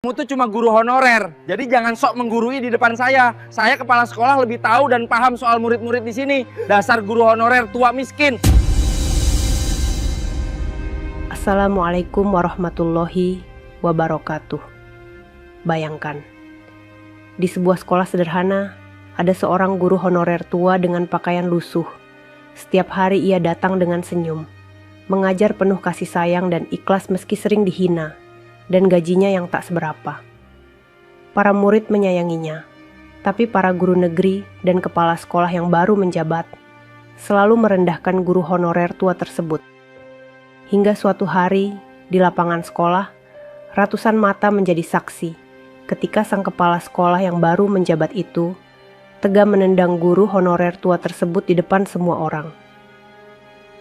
Kamu tuh cuma guru honorer, jadi jangan sok menggurui di depan saya. Saya kepala sekolah lebih tahu dan paham soal murid-murid di sini. Dasar guru honorer tua miskin. Assalamualaikum warahmatullahi wabarakatuh. Bayangkan, di sebuah sekolah sederhana, ada seorang guru honorer tua dengan pakaian lusuh. Setiap hari ia datang dengan senyum, mengajar penuh kasih sayang dan ikhlas meski sering dihina, dan gajinya yang tak seberapa. Para murid menyayanginya, tapi para guru negeri dan kepala sekolah yang baru menjabat selalu merendahkan guru honorer tua tersebut. Hingga suatu hari, di lapangan sekolah, ratusan mata menjadi saksi ketika sang kepala sekolah yang baru menjabat itu tega menendang guru honorer tua tersebut di depan semua orang.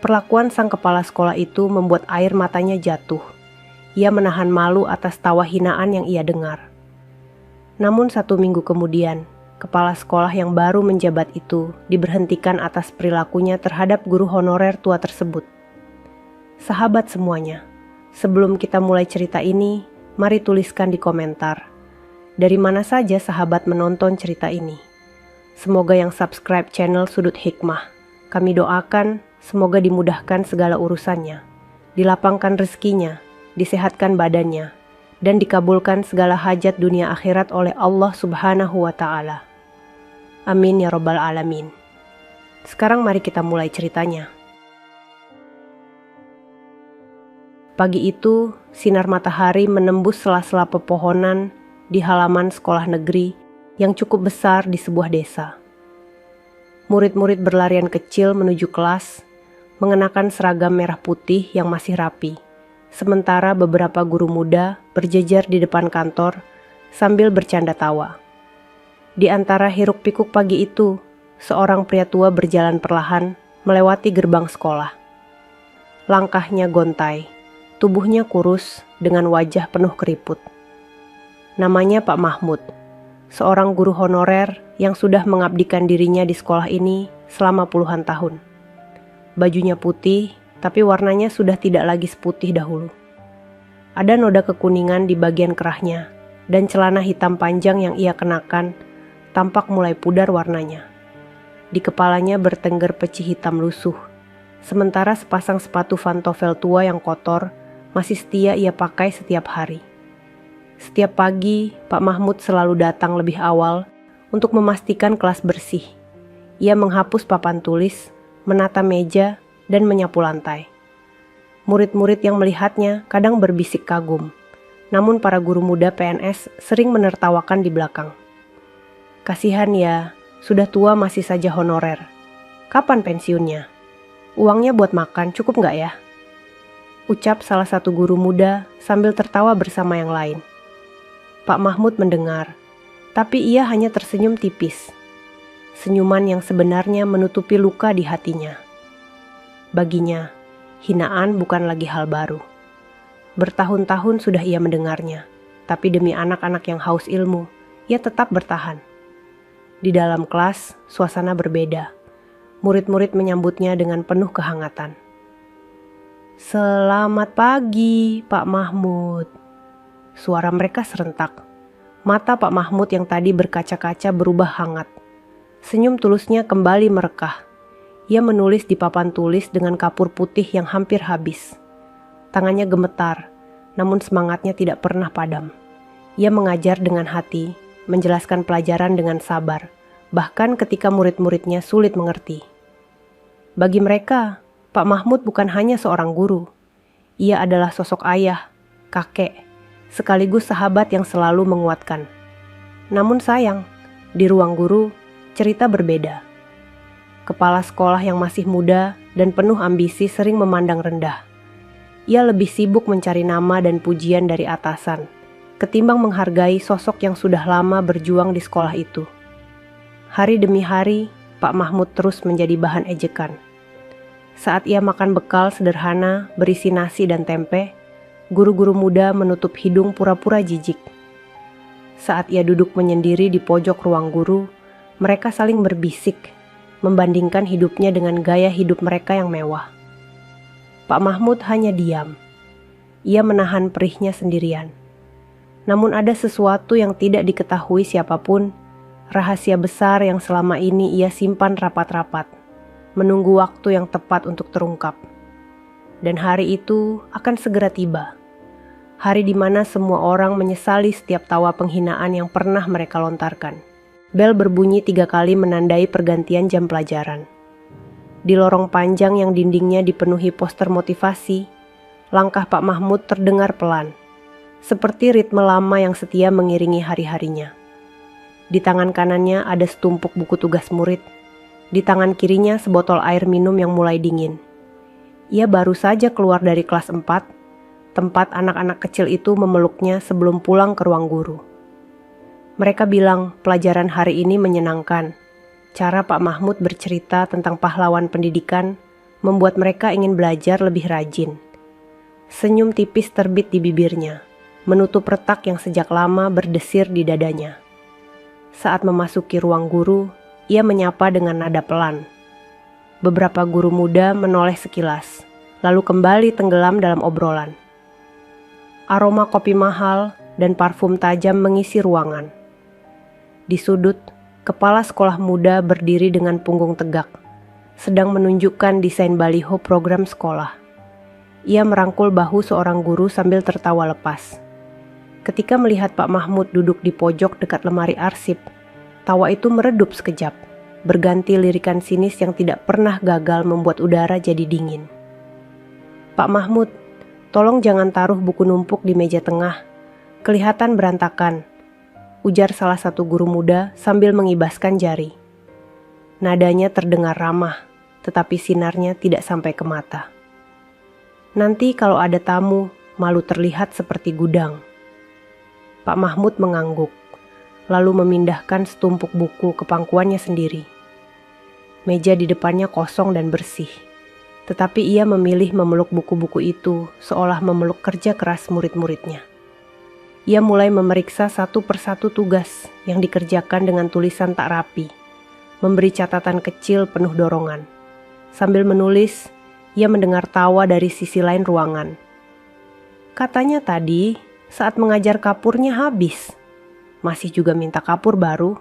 Perlakuan sang kepala sekolah itu membuat air matanya jatuh. Ia menahan malu atas tawa hinaan yang ia dengar. Namun 1 minggu kemudian, kepala sekolah yang baru menjabat itu diberhentikan atas perilakunya terhadap guru honorer tua tersebut. Sahabat semuanya, sebelum kita mulai cerita ini, mari tuliskan di komentar, dari mana saja sahabat menonton cerita ini. Semoga yang subscribe channel Sudut Hikmah, kami doakan semoga dimudahkan segala urusannya, dilapangkan rezekinya, disehatkan badannya, dan dikabulkan segala hajat dunia akhirat oleh Allah Subhanahu wa Ta'ala. Amin ya Rabbal Alamin. Sekarang mari kita mulai ceritanya. Pagi itu, sinar matahari menembus sela-sela pepohonan di halaman sekolah negeri yang cukup besar di sebuah desa. Murid-murid berlarian kecil menuju kelas, mengenakan seragam merah putih yang masih rapi. Sementara beberapa guru muda berjejer di depan kantor sambil bercanda tawa. Di antara hiruk-pikuk pagi itu, seorang pria tua berjalan perlahan melewati gerbang sekolah. Langkahnya gontai, tubuhnya kurus dengan wajah penuh keriput. Namanya Pak Mahmud, seorang guru honorer yang sudah mengabdikan dirinya di sekolah ini selama puluhan tahun. Bajunya putih, tapi warnanya sudah tidak lagi seputih dahulu. Ada noda kekuningan di bagian kerahnya, dan celana hitam panjang yang ia kenakan tampak mulai pudar warnanya. Di kepalanya bertengger peci hitam lusuh, sementara sepasang sepatu pantofel tua yang kotor masih setia ia pakai setiap hari. Setiap pagi, Pak Mahmud selalu datang lebih awal untuk memastikan kelas bersih. Ia menghapus papan tulis, menata meja, dan menyapu lantai. Murid-murid yang melihatnya kadang berbisik kagum, namun para guru muda PNS sering menertawakan di belakang. Kasihan ya, sudah tua masih saja honorer. Kapan pensiunnya? Uangnya buat makan cukup nggak ya? Ucap salah satu guru muda sambil tertawa bersama yang lain. Pak Mahmud mendengar, tapi ia hanya tersenyum tipis. Senyuman yang sebenarnya menutupi luka di hatinya. Baginya, hinaan bukan lagi hal baru. Bertahun-tahun sudah ia mendengarnya, tapi demi anak-anak yang haus ilmu, ia tetap bertahan. Di dalam kelas, suasana berbeda. Murid-murid menyambutnya dengan penuh kehangatan. "Selamat pagi, Pak Mahmud." Suara mereka serentak. Mata Pak Mahmud yang tadi berkaca-kaca berubah hangat. Senyum tulusnya kembali merekah. Ia menulis di papan tulis dengan kapur putih yang hampir habis. Tangannya gemetar, namun semangatnya tidak pernah padam. Ia mengajar dengan hati, menjelaskan pelajaran dengan sabar, bahkan ketika murid-muridnya sulit mengerti. Bagi mereka, Pak Mahmud bukan hanya seorang guru. Ia adalah sosok ayah, kakek, sekaligus sahabat yang selalu menguatkan. Namun sayang, di ruang guru, cerita berbeda. Kepala sekolah yang masih muda dan penuh ambisi sering memandang rendah. Ia lebih sibuk mencari nama dan pujian dari atasan, ketimbang menghargai sosok yang sudah lama berjuang di sekolah itu. Hari demi hari, Pak Mahmud terus menjadi bahan ejekan. Saat ia makan bekal sederhana berisi nasi dan tempe, guru-guru muda menutup hidung pura-pura jijik. Saat ia duduk menyendiri di pojok ruang guru, mereka saling berbisik, membandingkan hidupnya dengan gaya hidup mereka yang mewah. Pak Mahmud hanya diam. Ia menahan perihnya sendirian. Namun ada sesuatu yang tidak diketahui siapapun, rahasia besar yang selama ini ia simpan rapat-rapat, menunggu waktu yang tepat untuk terungkap. Dan hari itu akan segera tiba. Hari di mana semua orang menyesali setiap tawa penghinaan yang pernah mereka lontarkan. Bel berbunyi 3 kali menandai pergantian jam pelajaran. Di lorong panjang yang dindingnya dipenuhi poster motivasi, langkah Pak Mahmud terdengar pelan, seperti ritme lama yang setia mengiringi hari-harinya. Di tangan kanannya ada setumpuk buku tugas murid, di tangan kirinya sebotol air minum yang mulai dingin. Ia baru saja keluar dari kelas 4, tempat anak-anak kecil itu memeluknya sebelum pulang ke ruang guru. Mereka bilang pelajaran hari ini menyenangkan. Cara Pak Mahmud bercerita tentang pahlawan pendidikan membuat mereka ingin belajar lebih rajin. Senyum tipis terbit di bibirnya, menutup retak yang sejak lama berdesir di dadanya. Saat memasuki ruang guru, ia menyapa dengan nada pelan. Beberapa guru muda menoleh sekilas, lalu kembali tenggelam dalam obrolan. Aroma kopi mahal dan parfum tajam mengisi ruangan. Di sudut, kepala sekolah muda berdiri dengan punggung tegak, sedang menunjukkan desain baliho program sekolah. Ia merangkul bahu seorang guru sambil tertawa lepas. Ketika melihat Pak Mahmud duduk di pojok dekat lemari arsip, tawa itu meredup sekejap, berganti lirikan sinis yang tidak pernah gagal membuat udara jadi dingin. "Pak Mahmud, tolong jangan taruh buku numpuk di meja tengah. Kelihatan berantakan," ujar salah satu guru muda sambil mengibaskan jari. Nadanya terdengar ramah, tetapi sinarnya tidak sampai ke mata. "Nanti kalau ada tamu, malu terlihat seperti gudang." Pak Mahmud mengangguk, lalu memindahkan setumpuk buku ke pangkuannya sendiri. Meja di depannya kosong dan bersih, tetapi ia memilih memeluk buku-buku itu seolah memeluk kerja keras murid-muridnya. Ia mulai memeriksa satu persatu tugas yang dikerjakan dengan tulisan tak rapi, memberi catatan kecil penuh dorongan. Sambil menulis, ia mendengar tawa dari sisi lain ruangan. "Katanya tadi saat mengajar kapurnya habis. Masih juga minta kapur baru?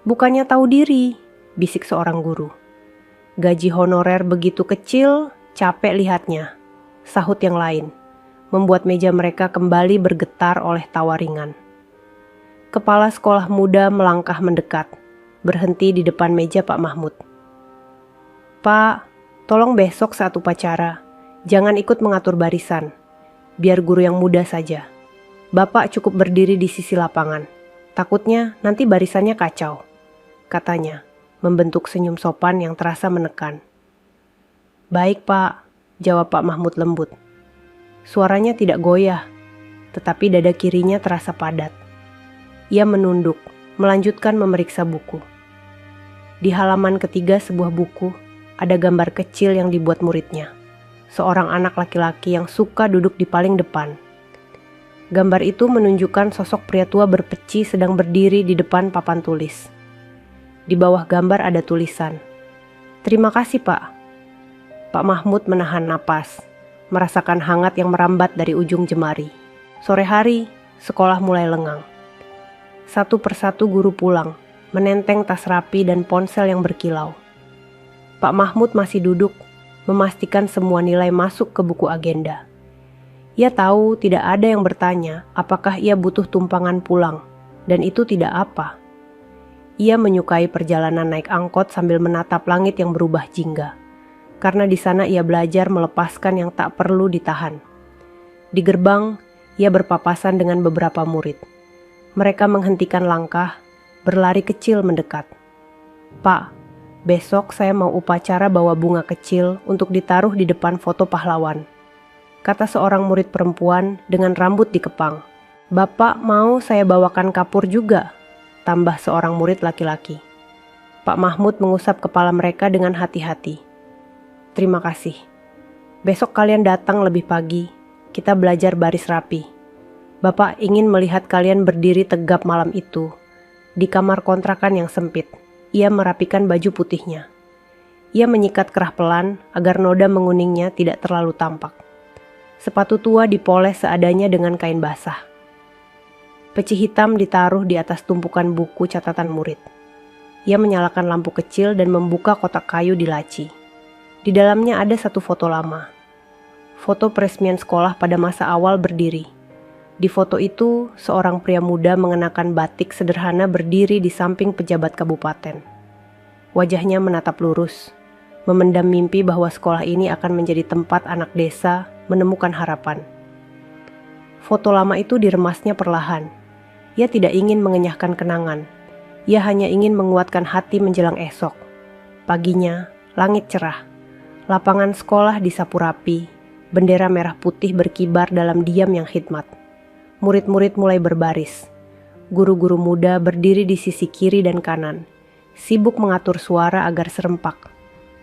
Bukannya tahu diri," bisik seorang guru. "Gaji honorer begitu kecil, capek lihatnya," sahut yang lain, membuat meja mereka kembali bergetar oleh tawa ringan. Kepala sekolah muda melangkah mendekat, berhenti di depan meja Pak Mahmud. "Pak, tolong besok saat upacara, jangan ikut mengatur barisan. Biar guru yang muda saja. Bapak cukup berdiri di sisi lapangan. Takutnya nanti barisannya kacau," katanya, membentuk senyum sopan yang terasa menekan. "Baik Pak," jawab Pak Mahmud lembut. Suaranya tidak goyah, tetapi dada kirinya terasa padat. Ia menunduk, melanjutkan memeriksa buku. Di halaman ketiga sebuah buku, ada gambar kecil yang dibuat muridnya. Seorang anak laki-laki yang suka duduk di paling depan. Gambar itu menunjukkan sosok pria tua berpeci sedang berdiri di depan papan tulis. Di bawah gambar ada tulisan, "Terima kasih Pak." Pak Mahmud menahan napas, merasakan hangat yang merambat dari ujung jemari. Sore hari, sekolah mulai lengang. Satu persatu guru pulang, menenteng tas rapi dan ponsel yang berkilau. Pak Mahmud masih duduk, memastikan semua nilai masuk ke buku agenda. Ia tahu tidak ada yang bertanya apakah ia butuh tumpangan pulang, dan itu tidak apa. Ia menyukai perjalanan naik angkot sambil menatap langit yang berubah jingga, karena di sana ia belajar melepaskan yang tak perlu ditahan. Di gerbang, ia berpapasan dengan beberapa murid. Mereka menghentikan langkah, berlari kecil mendekat. "Pak, besok saya mau upacara bawa bunga kecil untuk ditaruh di depan foto pahlawan," kata seorang murid perempuan dengan rambut dikepang. "Bapak mau saya bawakan kapur juga?" tambah seorang murid laki-laki. Pak Mahmud mengusap kepala mereka dengan hati-hati. "Terima kasih. Besok kalian datang lebih pagi, kita belajar baris rapi. Bapak ingin melihat kalian berdiri tegap malam itu, di kamar kontrakan yang sempit." Ia merapikan baju putihnya. Ia menyikat kerah pelan agar noda menguningnya tidak terlalu tampak. Sepatu tua dipoles seadanya dengan kain basah. Peci hitam ditaruh di atas tumpukan buku catatan murid. Ia menyalakan lampu kecil dan membuka kotak kayu di laci. Di dalamnya ada satu foto lama. Foto peresmian sekolah pada masa awal berdiri. Di foto itu, seorang pria muda mengenakan batik sederhana berdiri di samping pejabat kabupaten. Wajahnya menatap lurus, memendam mimpi bahwa sekolah ini akan menjadi tempat anak desa menemukan harapan. Foto lama itu diremasnya perlahan. Ia tidak ingin mengenyahkan kenangan. Ia hanya ingin menguatkan hati menjelang esok. Paginya, langit cerah. Lapangan sekolah disapu rapi. Bendera merah putih berkibar dalam diam yang khidmat. Murid-murid mulai berbaris. Guru-guru muda berdiri di sisi kiri dan kanan, sibuk mengatur suara agar serempak.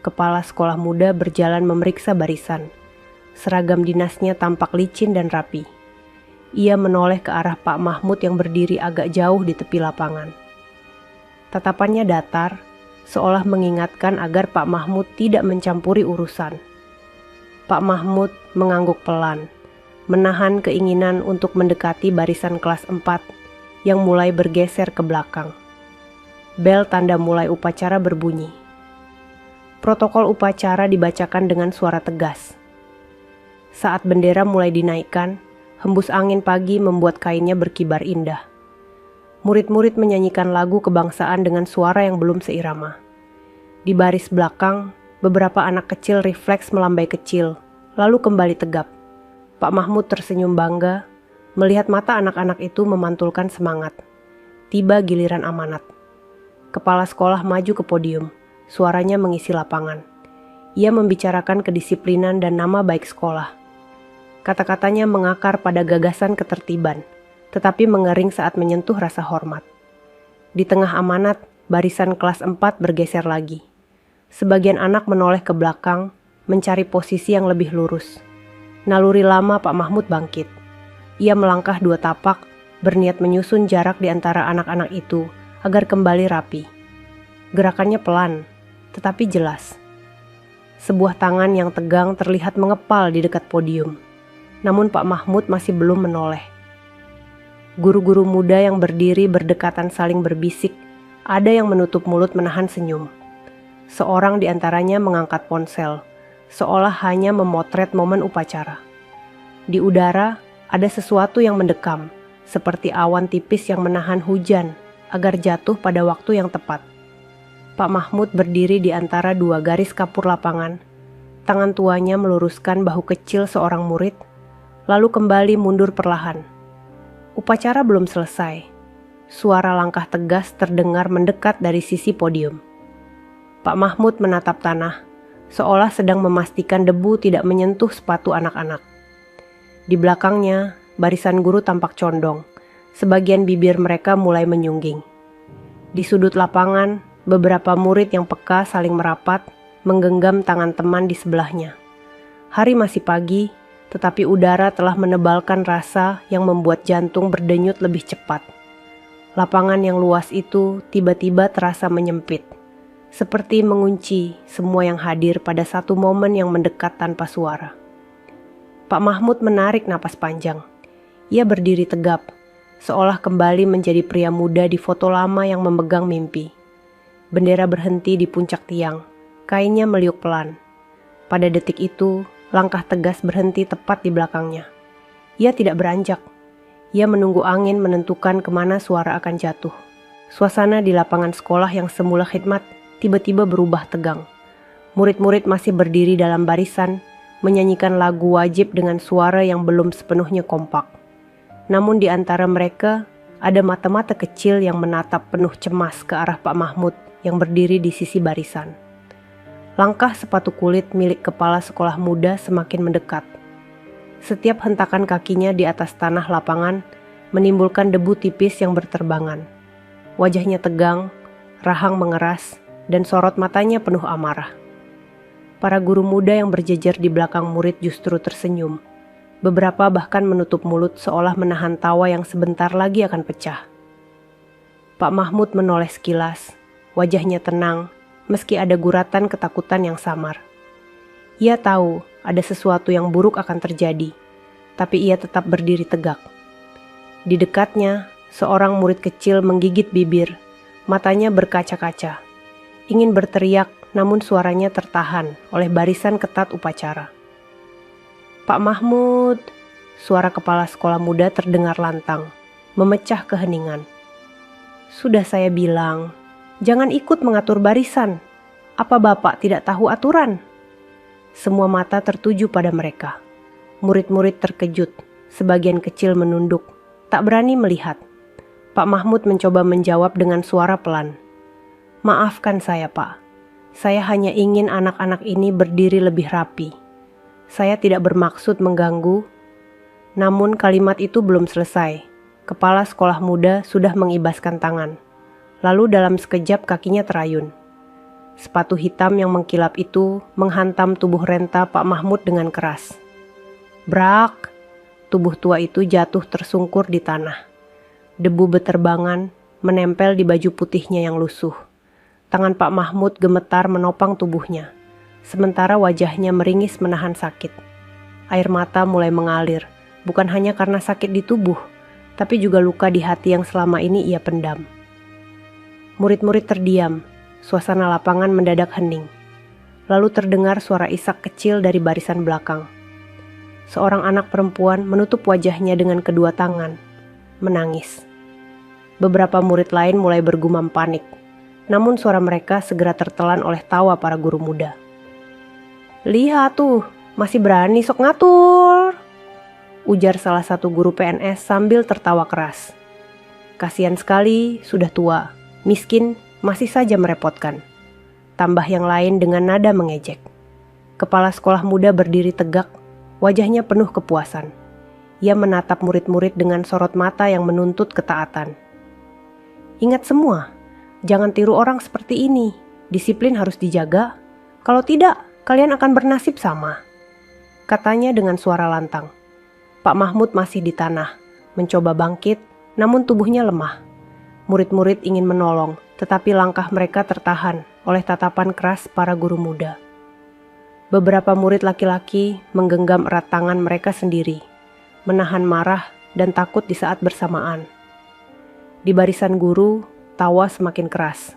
Kepala sekolah muda berjalan memeriksa barisan. Seragam dinasnya tampak licin dan rapi. Ia menoleh ke arah Pak Mahmud yang berdiri agak jauh di tepi lapangan. Tatapannya datar, seolah mengingatkan agar Pak Mahmud tidak mencampuri urusan. Pak Mahmud mengangguk pelan, menahan keinginan untuk mendekati barisan kelas 4 yang mulai bergeser ke belakang. Bel tanda mulai upacara berbunyi. Protokol upacara dibacakan dengan suara tegas. Saat bendera mulai dinaikkan, hembus angin pagi membuat kainnya berkibar indah. Murid-murid menyanyikan lagu kebangsaan dengan suara yang belum seirama. Di baris belakang, beberapa anak kecil refleks melambai kecil, lalu kembali tegap. Pak Mahmud tersenyum bangga, melihat mata anak-anak itu memantulkan semangat. Tiba giliran amanat. Kepala sekolah maju ke podium, suaranya mengisi lapangan. Ia membicarakan kedisiplinan dan nama baik sekolah. Kata-katanya mengakar pada gagasan ketertiban, tetapi mengering saat menyentuh rasa hormat. Di tengah amanat, barisan kelas 4 bergeser lagi. Sebagian anak menoleh ke belakang, mencari posisi yang lebih lurus. Naluri lama Pak Mahmud bangkit. Ia melangkah 2 tapak, berniat menyusun jarak di antara anak-anak itu agar kembali rapi. Gerakannya pelan, tetapi jelas. Sebuah tangan yang tegang terlihat mengepal di dekat podium. Namun Pak Mahmud masih belum menoleh. Guru-guru muda yang berdiri berdekatan saling berbisik, ada yang menutup mulut menahan senyum. Seorang di antaranya mengangkat ponsel, seolah hanya memotret momen upacara. Di udara, ada sesuatu yang mendekam, seperti awan tipis yang menahan hujan agar jatuh pada waktu yang tepat. Pak Mahmud berdiri di antara 2 garis kapur lapangan. Tangan tuanya meluruskan bahu kecil seorang murid, lalu kembali mundur perlahan. Upacara belum selesai. Suara langkah tegas terdengar mendekat dari sisi podium. Pak Mahmud menatap tanah, seolah sedang memastikan debu tidak menyentuh sepatu anak-anak. Di belakangnya, barisan guru tampak condong. Sebagian bibir mereka mulai menyungging. Di sudut lapangan, beberapa murid yang peka saling merapat, menggenggam tangan teman di sebelahnya. Hari masih pagi, tetapi udara telah menebalkan rasa yang membuat jantung berdenyut lebih cepat. Lapangan yang luas itu tiba-tiba terasa menyempit, seperti mengunci semua yang hadir pada satu momen yang mendekat tanpa suara. Pak Mahmud menarik napas panjang. Ia berdiri tegap, seolah kembali menjadi pria muda di foto lama yang memegang mimpi. Bendera berhenti di puncak tiang, kainnya meliuk pelan. Pada detik itu, langkah tegas berhenti tepat di belakangnya. Ia tidak beranjak. Ia menunggu angin menentukan kemana suara akan jatuh. Suasana di lapangan sekolah yang semula khidmat tiba-tiba berubah tegang. Murid-murid masih berdiri dalam barisan, menyanyikan lagu wajib dengan suara yang belum sepenuhnya kompak. Namun di antara mereka, ada mata-mata kecil yang menatap penuh cemas ke arah Pak Mahmud yang berdiri di sisi barisan. Langkah sepatu kulit milik kepala sekolah muda semakin mendekat. Setiap hentakan kakinya di atas tanah lapangan menimbulkan debu tipis yang berterbangan. Wajahnya tegang, rahang mengeras, dan sorot matanya penuh amarah. Para guru muda yang berjejer di belakang murid justru tersenyum. Beberapa bahkan menutup mulut seolah menahan tawa yang sebentar lagi akan pecah. Pak Mahmud menoleh sekilas, wajahnya tenang, meski ada guratan ketakutan yang samar. Ia tahu ada sesuatu yang buruk akan terjadi, tapi ia tetap berdiri tegak. Di dekatnya, Seorang murid kecil menggigit bibir, matanya berkaca-kaca. Ingin berteriak, namun suaranya tertahan oleh barisan ketat upacara. "Pak Mahmud," suara kepala sekolah muda terdengar lantang, memecah keheningan. "Sudah saya bilang, jangan ikut mengatur barisan. Apa Bapak tidak tahu aturan?" Semua mata tertuju pada mereka. Murid-murid terkejut, sebagian kecil menunduk, tak berani melihat. Pak Mahmud mencoba menjawab dengan suara pelan. "Maafkan saya, Pak. Saya hanya ingin anak-anak ini berdiri lebih rapi. Saya tidak bermaksud mengganggu." Namun kalimat itu belum selesai. Kepala sekolah muda sudah mengibaskan tangan. Lalu dalam sekejap kakinya terayun. Sepatu hitam yang mengkilap itu menghantam tubuh renta Pak Mahmud dengan keras. Brak! Tubuh tua itu jatuh tersungkur di tanah. Debu beterbangan menempel di baju putihnya yang lusuh. Tangan Pak Mahmud gemetar menopang tubuhnya, sementara wajahnya meringis menahan sakit. Air mata mulai mengalir, bukan hanya karena sakit di tubuh, tapi juga luka di hati yang selama ini ia pendam. Murid-murid terdiam, suasana lapangan mendadak hening. Lalu terdengar suara isak kecil dari barisan belakang. Seorang anak perempuan menutup wajahnya dengan kedua tangan, menangis. Beberapa murid lain mulai bergumam panik, namun suara mereka segera tertelan oleh tawa para guru muda. "Lihat tuh, masih berani sok ngatur," ujar salah satu guru PNS sambil tertawa keras. "Kasihan sekali, sudah tua, miskin, masih saja merepotkan," tambah yang lain dengan nada mengejek. Kepala sekolah muda berdiri tegak, wajahnya penuh kepuasan. Ia menatap murid-murid dengan sorot mata yang menuntut ketaatan. "Ingat semua, jangan tiru orang seperti ini. Disiplin harus dijaga. Kalau tidak, kalian akan bernasib sama," katanya dengan suara lantang. Pak Mahmud masih di tanah, mencoba bangkit, namun tubuhnya lemah. Murid-murid ingin menolong, tetapi langkah mereka tertahan oleh tatapan keras para guru muda. Beberapa murid laki-laki menggenggam erat tangan mereka sendiri, menahan marah dan takut di saat bersamaan. Di barisan guru, tawa semakin keras.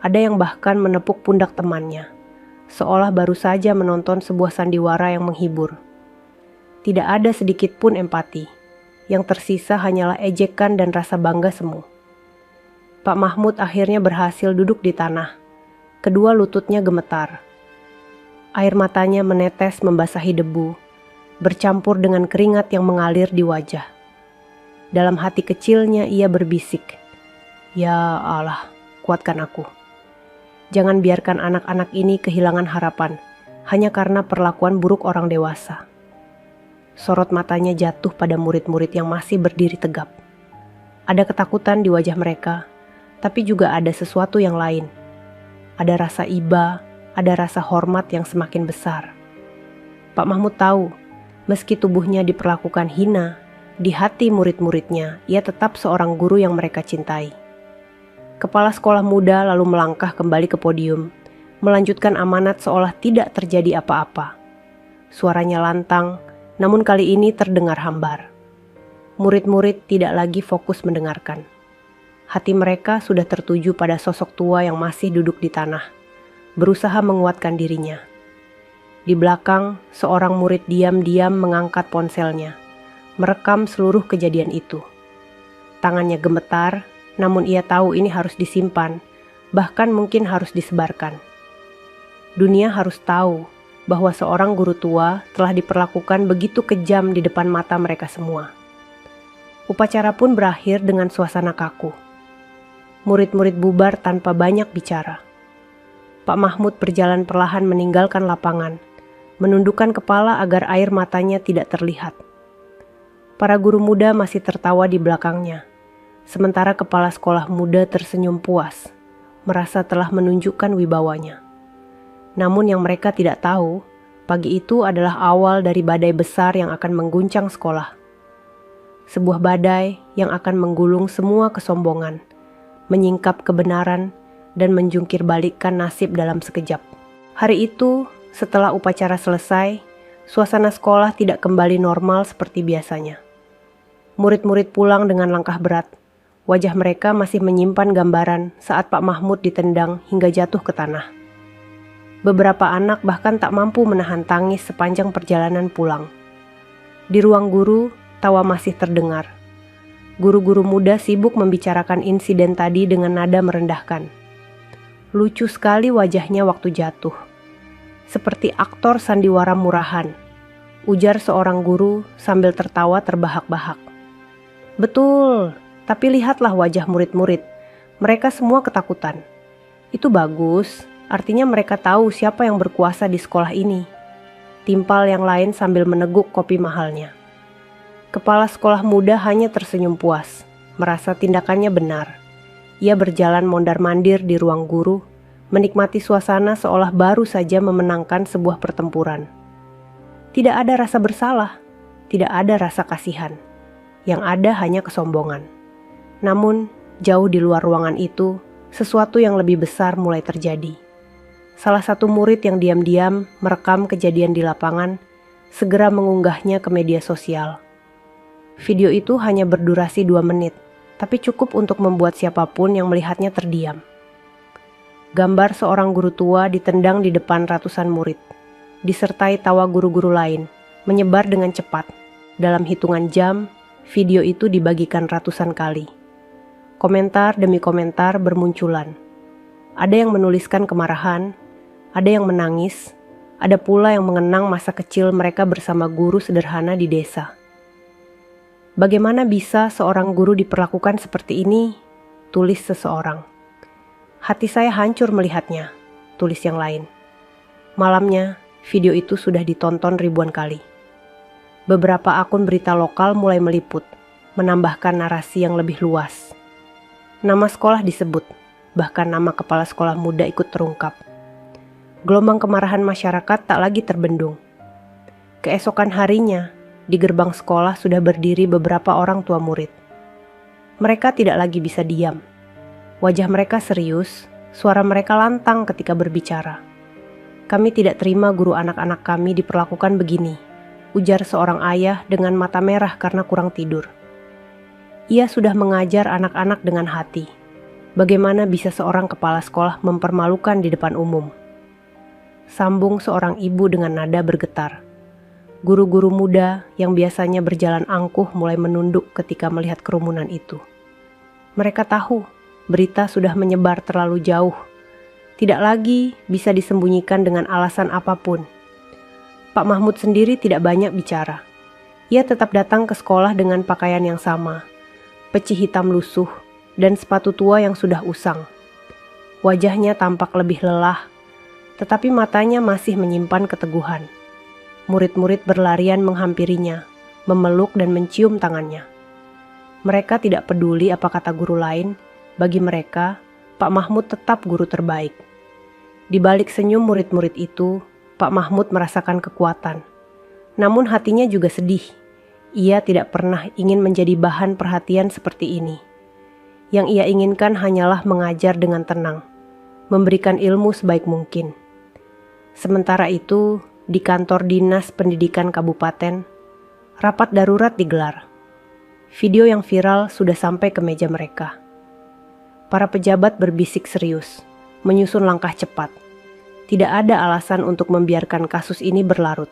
Ada yang bahkan menepuk pundak temannya, seolah baru saja menonton sebuah sandiwara yang menghibur. Tidak ada sedikit pun empati. Yang tersisa hanyalah ejekan dan rasa bangga semu. Pak Mahmud akhirnya berhasil duduk di tanah. Kedua lututnya gemetar. Air matanya menetes membasahi debu, bercampur dengan keringat yang mengalir di wajah. Dalam hati kecilnya ia berbisik, "Ya Allah, kuatkan aku. Jangan biarkan anak-anak ini kehilangan harapan hanya karena perlakuan buruk orang dewasa." Sorot matanya jatuh pada murid-murid yang masih berdiri tegap. Ada ketakutan di wajah mereka, tapi juga ada sesuatu yang lain. Ada rasa iba, ada rasa hormat yang semakin besar. Pak Mahmud tahu, meski tubuhnya diperlakukan hina, di hati murid-muridnya ia tetap seorang guru yang mereka cintai. Kepala sekolah muda lalu melangkah kembali ke podium, melanjutkan amanat seolah tidak terjadi apa-apa. Suaranya lantang, namun kali ini terdengar hambar. Murid-murid tidak lagi fokus mendengarkan. Hati mereka sudah tertuju pada sosok tua yang masih duduk di tanah, berusaha menguatkan dirinya. Di belakang, seorang murid diam-diam mengangkat ponselnya, merekam seluruh kejadian itu. Tangannya gemetar, namun ia tahu ini harus disimpan, bahkan mungkin harus disebarkan. Dunia harus tahu bahwa seorang guru tua telah diperlakukan begitu kejam di depan mata mereka semua. Upacara pun berakhir dengan suasana kaku. Murid-murid bubar tanpa banyak bicara. Pak Mahmud berjalan perlahan meninggalkan lapangan, menundukkan kepala agar air matanya tidak terlihat. Para guru muda masih tertawa di belakangnya, sementara kepala sekolah muda tersenyum puas, merasa telah menunjukkan wibawanya. Namun yang mereka tidak tahu, pagi itu adalah awal dari badai besar yang akan mengguncang sekolah. Sebuah badai yang akan menggulung semua kesombongan, menyingkap kebenaran, dan menjungkir balikkan nasib dalam sekejap. Hari itu, setelah upacara selesai, suasana sekolah tidak kembali normal seperti biasanya. Murid-murid pulang dengan langkah berat, Wajah mereka masih menyimpan gambaran saat Pak Mahmud ditendang hingga jatuh ke tanah. Beberapa anak bahkan tak mampu menahan tangis sepanjang perjalanan pulang. Di ruang guru, tawa masih terdengar. Guru-guru muda sibuk membicarakan insiden tadi dengan nada merendahkan. Lucu sekali wajahnya waktu jatuh. Seperti aktor sandiwara murahan, ujar seorang guru sambil tertawa terbahak-bahak. Betul, tapi lihatlah wajah murid-murid. Mereka semua ketakutan. Itu bagus, artinya mereka tahu siapa yang berkuasa di sekolah ini. Timpal yang lain sambil meneguk kopi mahalnya. Kepala sekolah muda hanya tersenyum puas, merasa tindakannya benar. Ia berjalan mondar-mandir di ruang guru, menikmati suasana seolah baru saja memenangkan sebuah pertempuran. Tidak ada rasa bersalah, tidak ada rasa kasihan. Yang ada hanya kesombongan. Namun, jauh di luar ruangan itu, sesuatu yang lebih besar mulai terjadi. Salah satu murid yang diam-diam merekam kejadian di lapangan, segera mengunggahnya ke media sosial. Video itu hanya berdurasi 2 menit, tapi cukup untuk membuat siapapun yang melihatnya terdiam. Gambar seorang guru tua ditendang di depan ratusan murid, disertai tawa guru-guru lain, menyebar dengan cepat. Dalam hitungan jam, video itu dibagikan ratusan kali. Komentar demi komentar bermunculan. Ada yang menuliskan kemarahan, ada yang menangis, ada pula yang mengenang masa kecil mereka bersama guru sederhana di desa. Bagaimana bisa seorang guru diperlakukan seperti ini? Tulis seseorang. Hati saya hancur melihatnya, tulis yang lain. Malamnya, video itu sudah ditonton ribuan kali. Beberapa akun berita lokal mulai meliput, menambahkan narasi yang lebih luas. Nama sekolah disebut, bahkan nama kepala sekolah muda ikut terungkap. Gelombang kemarahan masyarakat tak lagi terbendung. Keesokan harinya, di gerbang sekolah sudah berdiri beberapa orang tua murid. Mereka tidak lagi bisa diam. Wajah mereka serius, suara mereka lantang ketika berbicara. Kami tidak terima guru anak-anak kami diperlakukan begini, ujar seorang ayah dengan mata merah karena kurang tidur. Ia sudah mengajar anak-anak dengan hati. Bagaimana bisa seorang kepala sekolah mempermalukan di depan umum? Sambung seorang ibu dengan nada bergetar. Guru-guru muda yang biasanya berjalan angkuh mulai menunduk ketika melihat kerumunan itu. Mereka tahu berita sudah menyebar terlalu jauh. Tidak lagi bisa disembunyikan dengan alasan apapun. Pak Mahmud sendiri tidak banyak bicara. Ia tetap datang ke sekolah dengan pakaian yang sama, peci hitam lusuh, dan sepatu tua yang sudah usang. Wajahnya tampak lebih lelah, tetapi matanya masih menyimpan keteguhan. Murid-murid berlarian menghampirinya, memeluk dan mencium tangannya. Mereka tidak peduli apa kata guru lain. Bagi mereka, Pak Mahmud tetap guru terbaik. Di balik senyum murid-murid itu, Pak Mahmud merasakan kekuatan. Namun hatinya juga sedih. Ia tidak pernah ingin menjadi bahan perhatian seperti ini. Yang ia inginkan hanyalah mengajar dengan tenang, memberikan ilmu sebaik mungkin. Sementara itu, di kantor Dinas Pendidikan Kabupaten, rapat darurat digelar. Video yang viral sudah sampai ke meja mereka. Para pejabat berbisik serius, menyusun langkah cepat. Tidak ada alasan untuk membiarkan kasus ini berlarut.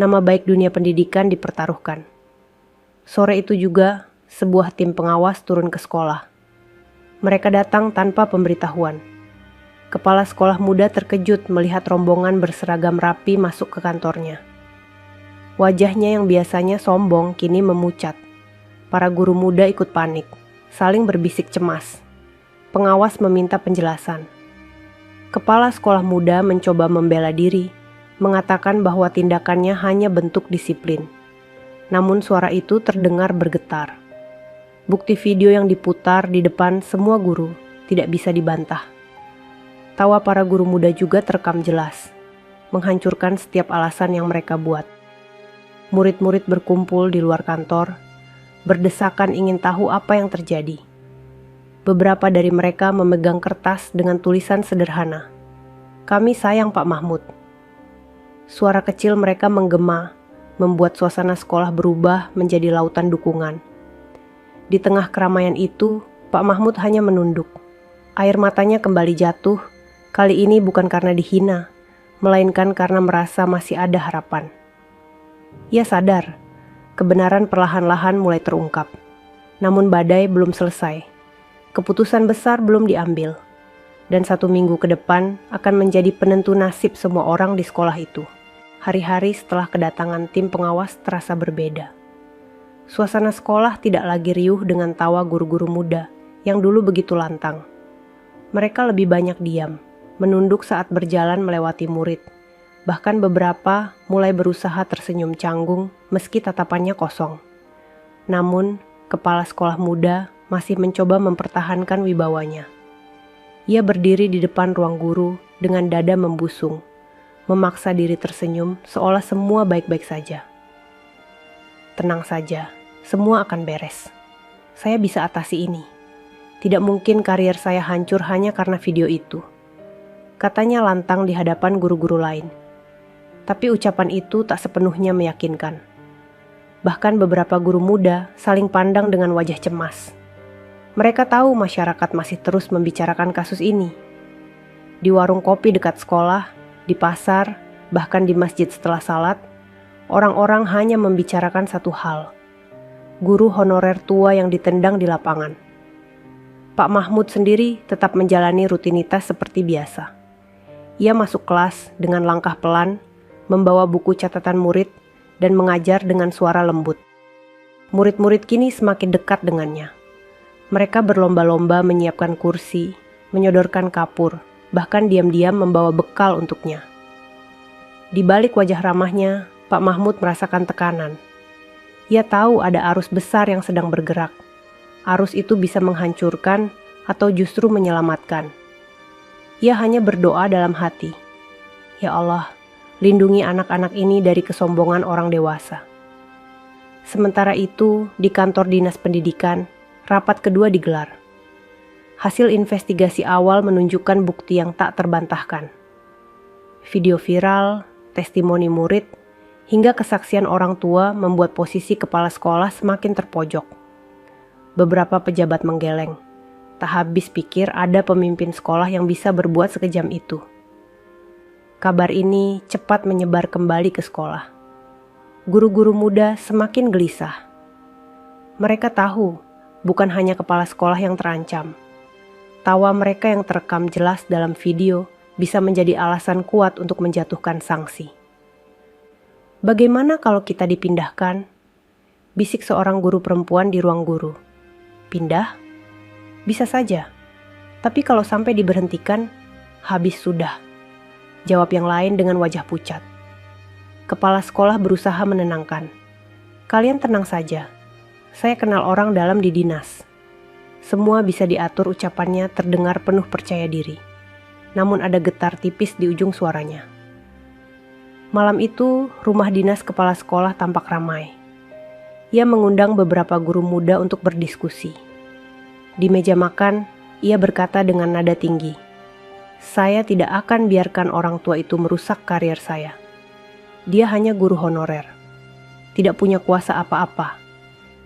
Nama baik dunia pendidikan dipertaruhkan. Sore itu juga, sebuah tim pengawas turun ke sekolah. Mereka datang tanpa pemberitahuan. Kepala sekolah muda terkejut melihat rombongan berseragam rapi masuk ke kantornya. Wajahnya yang biasanya sombong kini memucat. Para guru muda ikut panik, saling berbisik cemas. Pengawas meminta penjelasan. Kepala sekolah muda mencoba membela diri, mengatakan bahwa tindakannya hanya bentuk disiplin. Namun suara itu terdengar bergetar. Bukti video yang diputar di depan semua guru tidak bisa dibantah. Tawa para guru muda juga terekam jelas, menghancurkan setiap alasan yang mereka buat. Murid-murid berkumpul di luar kantor, berdesakan ingin tahu apa yang terjadi. Beberapa dari mereka memegang kertas dengan tulisan sederhana. "Kami sayang Pak Mahmud." Suara kecil mereka menggema, membuat suasana sekolah berubah menjadi lautan dukungan. Di tengah keramaian itu, Pak Mahmud hanya menunduk. Air matanya kembali jatuh, kali ini bukan karena dihina, melainkan karena merasa masih ada harapan. Ia sadar, kebenaran perlahan-lahan mulai terungkap. Namun badai belum selesai. Keputusan besar belum diambil. Dan 1 minggu ke depan akan menjadi penentu nasib semua orang di sekolah itu. Hari-hari setelah kedatangan tim pengawas terasa berbeda. Suasana sekolah tidak lagi riuh dengan tawa guru-guru muda yang dulu begitu lantang. Mereka lebih banyak diam, menunduk saat berjalan melewati murid. Bahkan beberapa mulai berusaha tersenyum canggung meski tatapannya kosong. Namun, kepala sekolah muda masih mencoba mempertahankan wibawanya. Ia berdiri di depan ruang guru dengan dada membusung, memaksa diri tersenyum seolah semua baik-baik saja. Tenang saja, semua akan beres. Saya bisa atasi ini. Tidak mungkin karier saya hancur hanya karena video itu. Katanya lantang di hadapan guru-guru lain. Tapi ucapan itu tak sepenuhnya meyakinkan. Bahkan beberapa guru muda saling pandang dengan wajah cemas. Mereka tahu masyarakat masih terus membicarakan kasus ini. Di warung kopi dekat sekolah, di pasar, bahkan di masjid setelah salat, orang-orang hanya membicarakan satu hal. Guru honorer tua yang ditendang di lapangan. Pak Mahmud sendiri tetap menjalani rutinitas seperti biasa. Ia masuk kelas dengan langkah pelan, membawa buku catatan murid, dan mengajar dengan suara lembut. Murid-murid kini semakin dekat dengannya. Mereka berlomba-lomba menyiapkan kursi, menyodorkan kapur, bahkan diam-diam membawa bekal untuknya. Di balik wajah ramahnya, Pak Mahmud merasakan tekanan. Ia tahu ada arus besar yang sedang bergerak. Arus itu bisa menghancurkan atau justru menyelamatkan. Ia hanya berdoa dalam hati. Ya Allah, lindungi anak-anak ini dari kesombongan orang dewasa. Sementara itu, di kantor dinas pendidikan, rapat kedua digelar. Hasil investigasi awal menunjukkan bukti yang tak terbantahkan. Video viral, testimoni murid, hingga kesaksian orang tua membuat posisi kepala sekolah semakin terpojok. Beberapa pejabat menggeleng. Tak habis pikir ada pemimpin sekolah yang bisa berbuat sekejam itu. Kabar ini cepat menyebar kembali ke sekolah. Guru-guru muda semakin gelisah. Mereka tahu, bukan hanya kepala sekolah yang terancam. Tawa mereka yang terekam jelas dalam video bisa menjadi alasan kuat untuk menjatuhkan sanksi. Bagaimana kalau kita dipindahkan? Bisik seorang guru perempuan di ruang guru. Pindah? Bisa saja. Tapi kalau sampai diberhentikan, habis sudah. Jawab yang lain dengan wajah pucat. Kepala sekolah berusaha menenangkan. Kalian tenang saja. Saya kenal orang dalam di dinas. Semua bisa diatur ucapannya terdengar penuh percaya diri. Namun ada getar tipis di ujung suaranya. Malam itu, rumah dinas kepala sekolah tampak ramai. Ia mengundang beberapa guru muda untuk berdiskusi. Di meja makan, ia berkata dengan nada tinggi, "Saya tidak akan biarkan orang tua itu merusak karier saya. Dia hanya guru honorer, tidak punya kuasa apa-apa.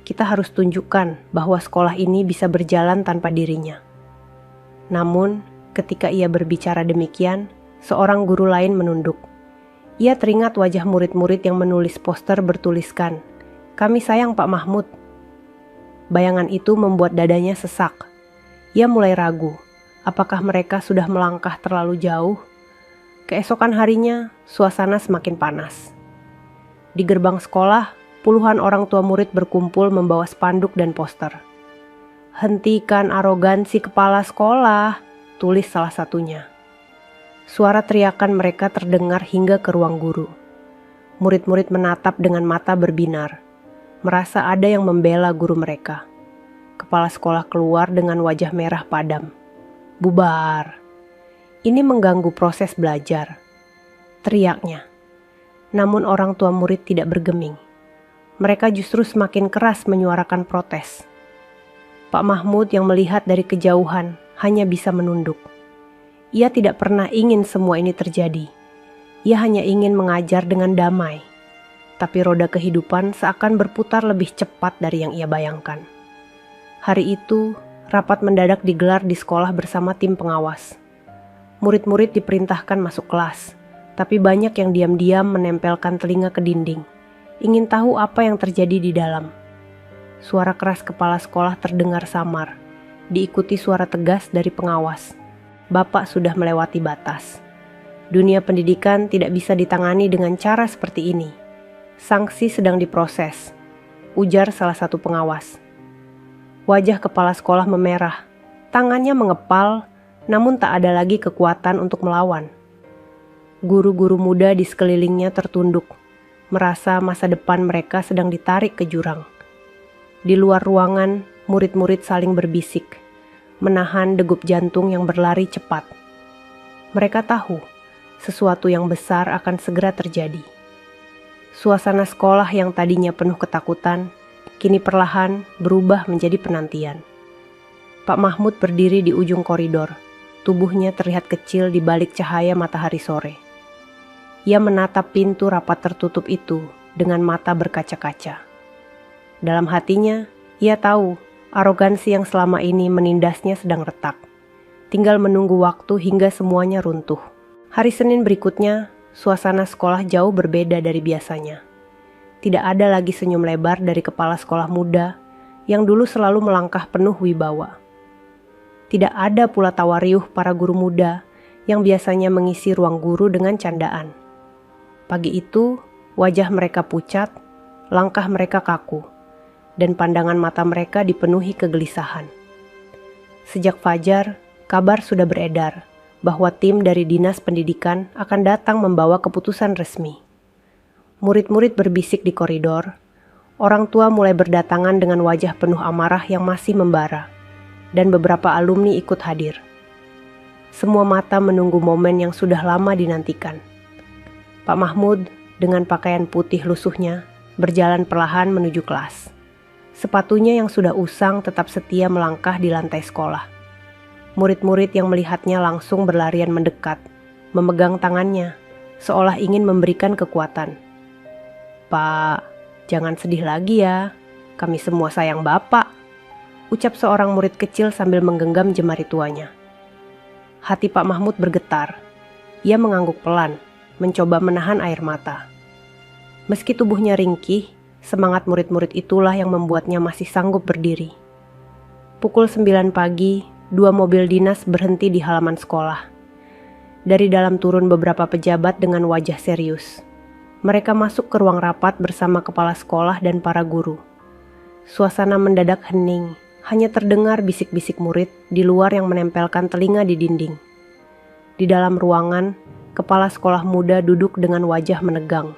Kita harus tunjukkan bahwa sekolah ini bisa berjalan tanpa dirinya." Namun, ketika ia berbicara demikian, seorang guru lain menunduk. Ia teringat wajah murid-murid yang menulis poster bertuliskan, "Kami sayang Pak Mahmud." Bayangan itu membuat dadanya sesak. Ia mulai ragu, apakah mereka sudah melangkah terlalu jauh? Keesokan harinya, suasana semakin panas. Di gerbang sekolah, puluhan orang tua murid berkumpul membawa spanduk dan poster. "Hentikan arogansi kepala sekolah," tulis salah satunya. Suara teriakan mereka terdengar hingga ke ruang guru. Murid-murid menatap dengan mata berbinar, merasa ada yang membela guru mereka. Kepala sekolah keluar dengan wajah merah padam. "Bubar." Ini mengganggu proses belajar, teriaknya. Namun orang tua murid tidak bergeming. Mereka justru semakin keras menyuarakan protes. Pak Mahmud yang melihat dari kejauhan hanya bisa menunduk. Ia tidak pernah ingin semua ini terjadi. Ia hanya ingin mengajar dengan damai. Tapi roda kehidupan seakan berputar lebih cepat dari yang ia bayangkan. Hari itu, rapat mendadak digelar di sekolah bersama tim pengawas. Murid-murid diperintahkan masuk kelas, tapi banyak yang diam-diam menempelkan telinga ke dinding, ingin tahu apa yang terjadi di dalam. Suara keras kepala sekolah terdengar samar, diikuti suara tegas dari pengawas. Bapak sudah melewati batas. Dunia pendidikan tidak bisa ditangani dengan cara seperti ini. Sanksi sedang diproses, ujar salah satu pengawas. Wajah kepala sekolah memerah, tangannya mengepal, namun tak ada lagi kekuatan untuk melawan. Guru-guru muda di sekelilingnya tertunduk, merasa masa depan mereka sedang ditarik ke jurang. Di luar ruangan, murid-murid saling berbisik, menahan degup jantung yang berlari cepat. Mereka tahu, sesuatu yang besar akan segera terjadi. Suasana sekolah yang tadinya penuh ketakutan, kini perlahan berubah menjadi penantian. Pak Mahmud berdiri di ujung koridor, tubuhnya terlihat kecil di balik cahaya matahari sore. Ia menatap pintu rapat tertutup itu dengan mata berkaca-kaca. Dalam hatinya, ia tahu arogansi yang selama ini menindasnya sedang retak. Tinggal menunggu waktu hingga semuanya runtuh. Hari Senin berikutnya, suasana sekolah jauh berbeda dari biasanya. Tidak ada lagi senyum lebar dari kepala sekolah muda yang dulu selalu melangkah penuh wibawa. Tidak ada pula tawa riuh para guru muda yang biasanya mengisi ruang guru dengan candaan. Pagi itu, wajah mereka pucat, langkah mereka kaku, dan pandangan mata mereka dipenuhi kegelisahan. Sejak fajar, kabar sudah beredar bahwa tim dari Dinas Pendidikan akan datang membawa keputusan resmi. Murid-murid berbisik di koridor, orang tua mulai berdatangan dengan wajah penuh amarah yang masih membara, dan beberapa alumni ikut hadir. Semua mata menunggu momen yang sudah lama dinantikan. Pak Mahmud dengan pakaian putih lusuhnya berjalan perlahan menuju kelas. Sepatunya yang sudah usang tetap setia melangkah di lantai sekolah. Murid-murid yang melihatnya langsung berlarian mendekat, memegang tangannya, seolah ingin memberikan kekuatan. "Pak, jangan sedih lagi ya, kami semua sayang Bapak," ucap seorang murid kecil sambil menggenggam jemari tuanya. Hati Pak Mahmud bergetar. Ia mengangguk pelan, mencoba menahan air mata. Meski tubuhnya ringkih, semangat murid-murid itulah yang membuatnya masih sanggup berdiri. Pukul 9 pagi, 2 mobil dinas berhenti di halaman sekolah. Dari dalam turun beberapa pejabat dengan wajah serius. Mereka masuk ke ruang rapat bersama kepala sekolah dan para guru. Suasana mendadak hening, hanya terdengar bisik-bisik murid di luar yang menempelkan telinga di dinding. Di dalam ruangan, kepala sekolah muda duduk dengan wajah menegang.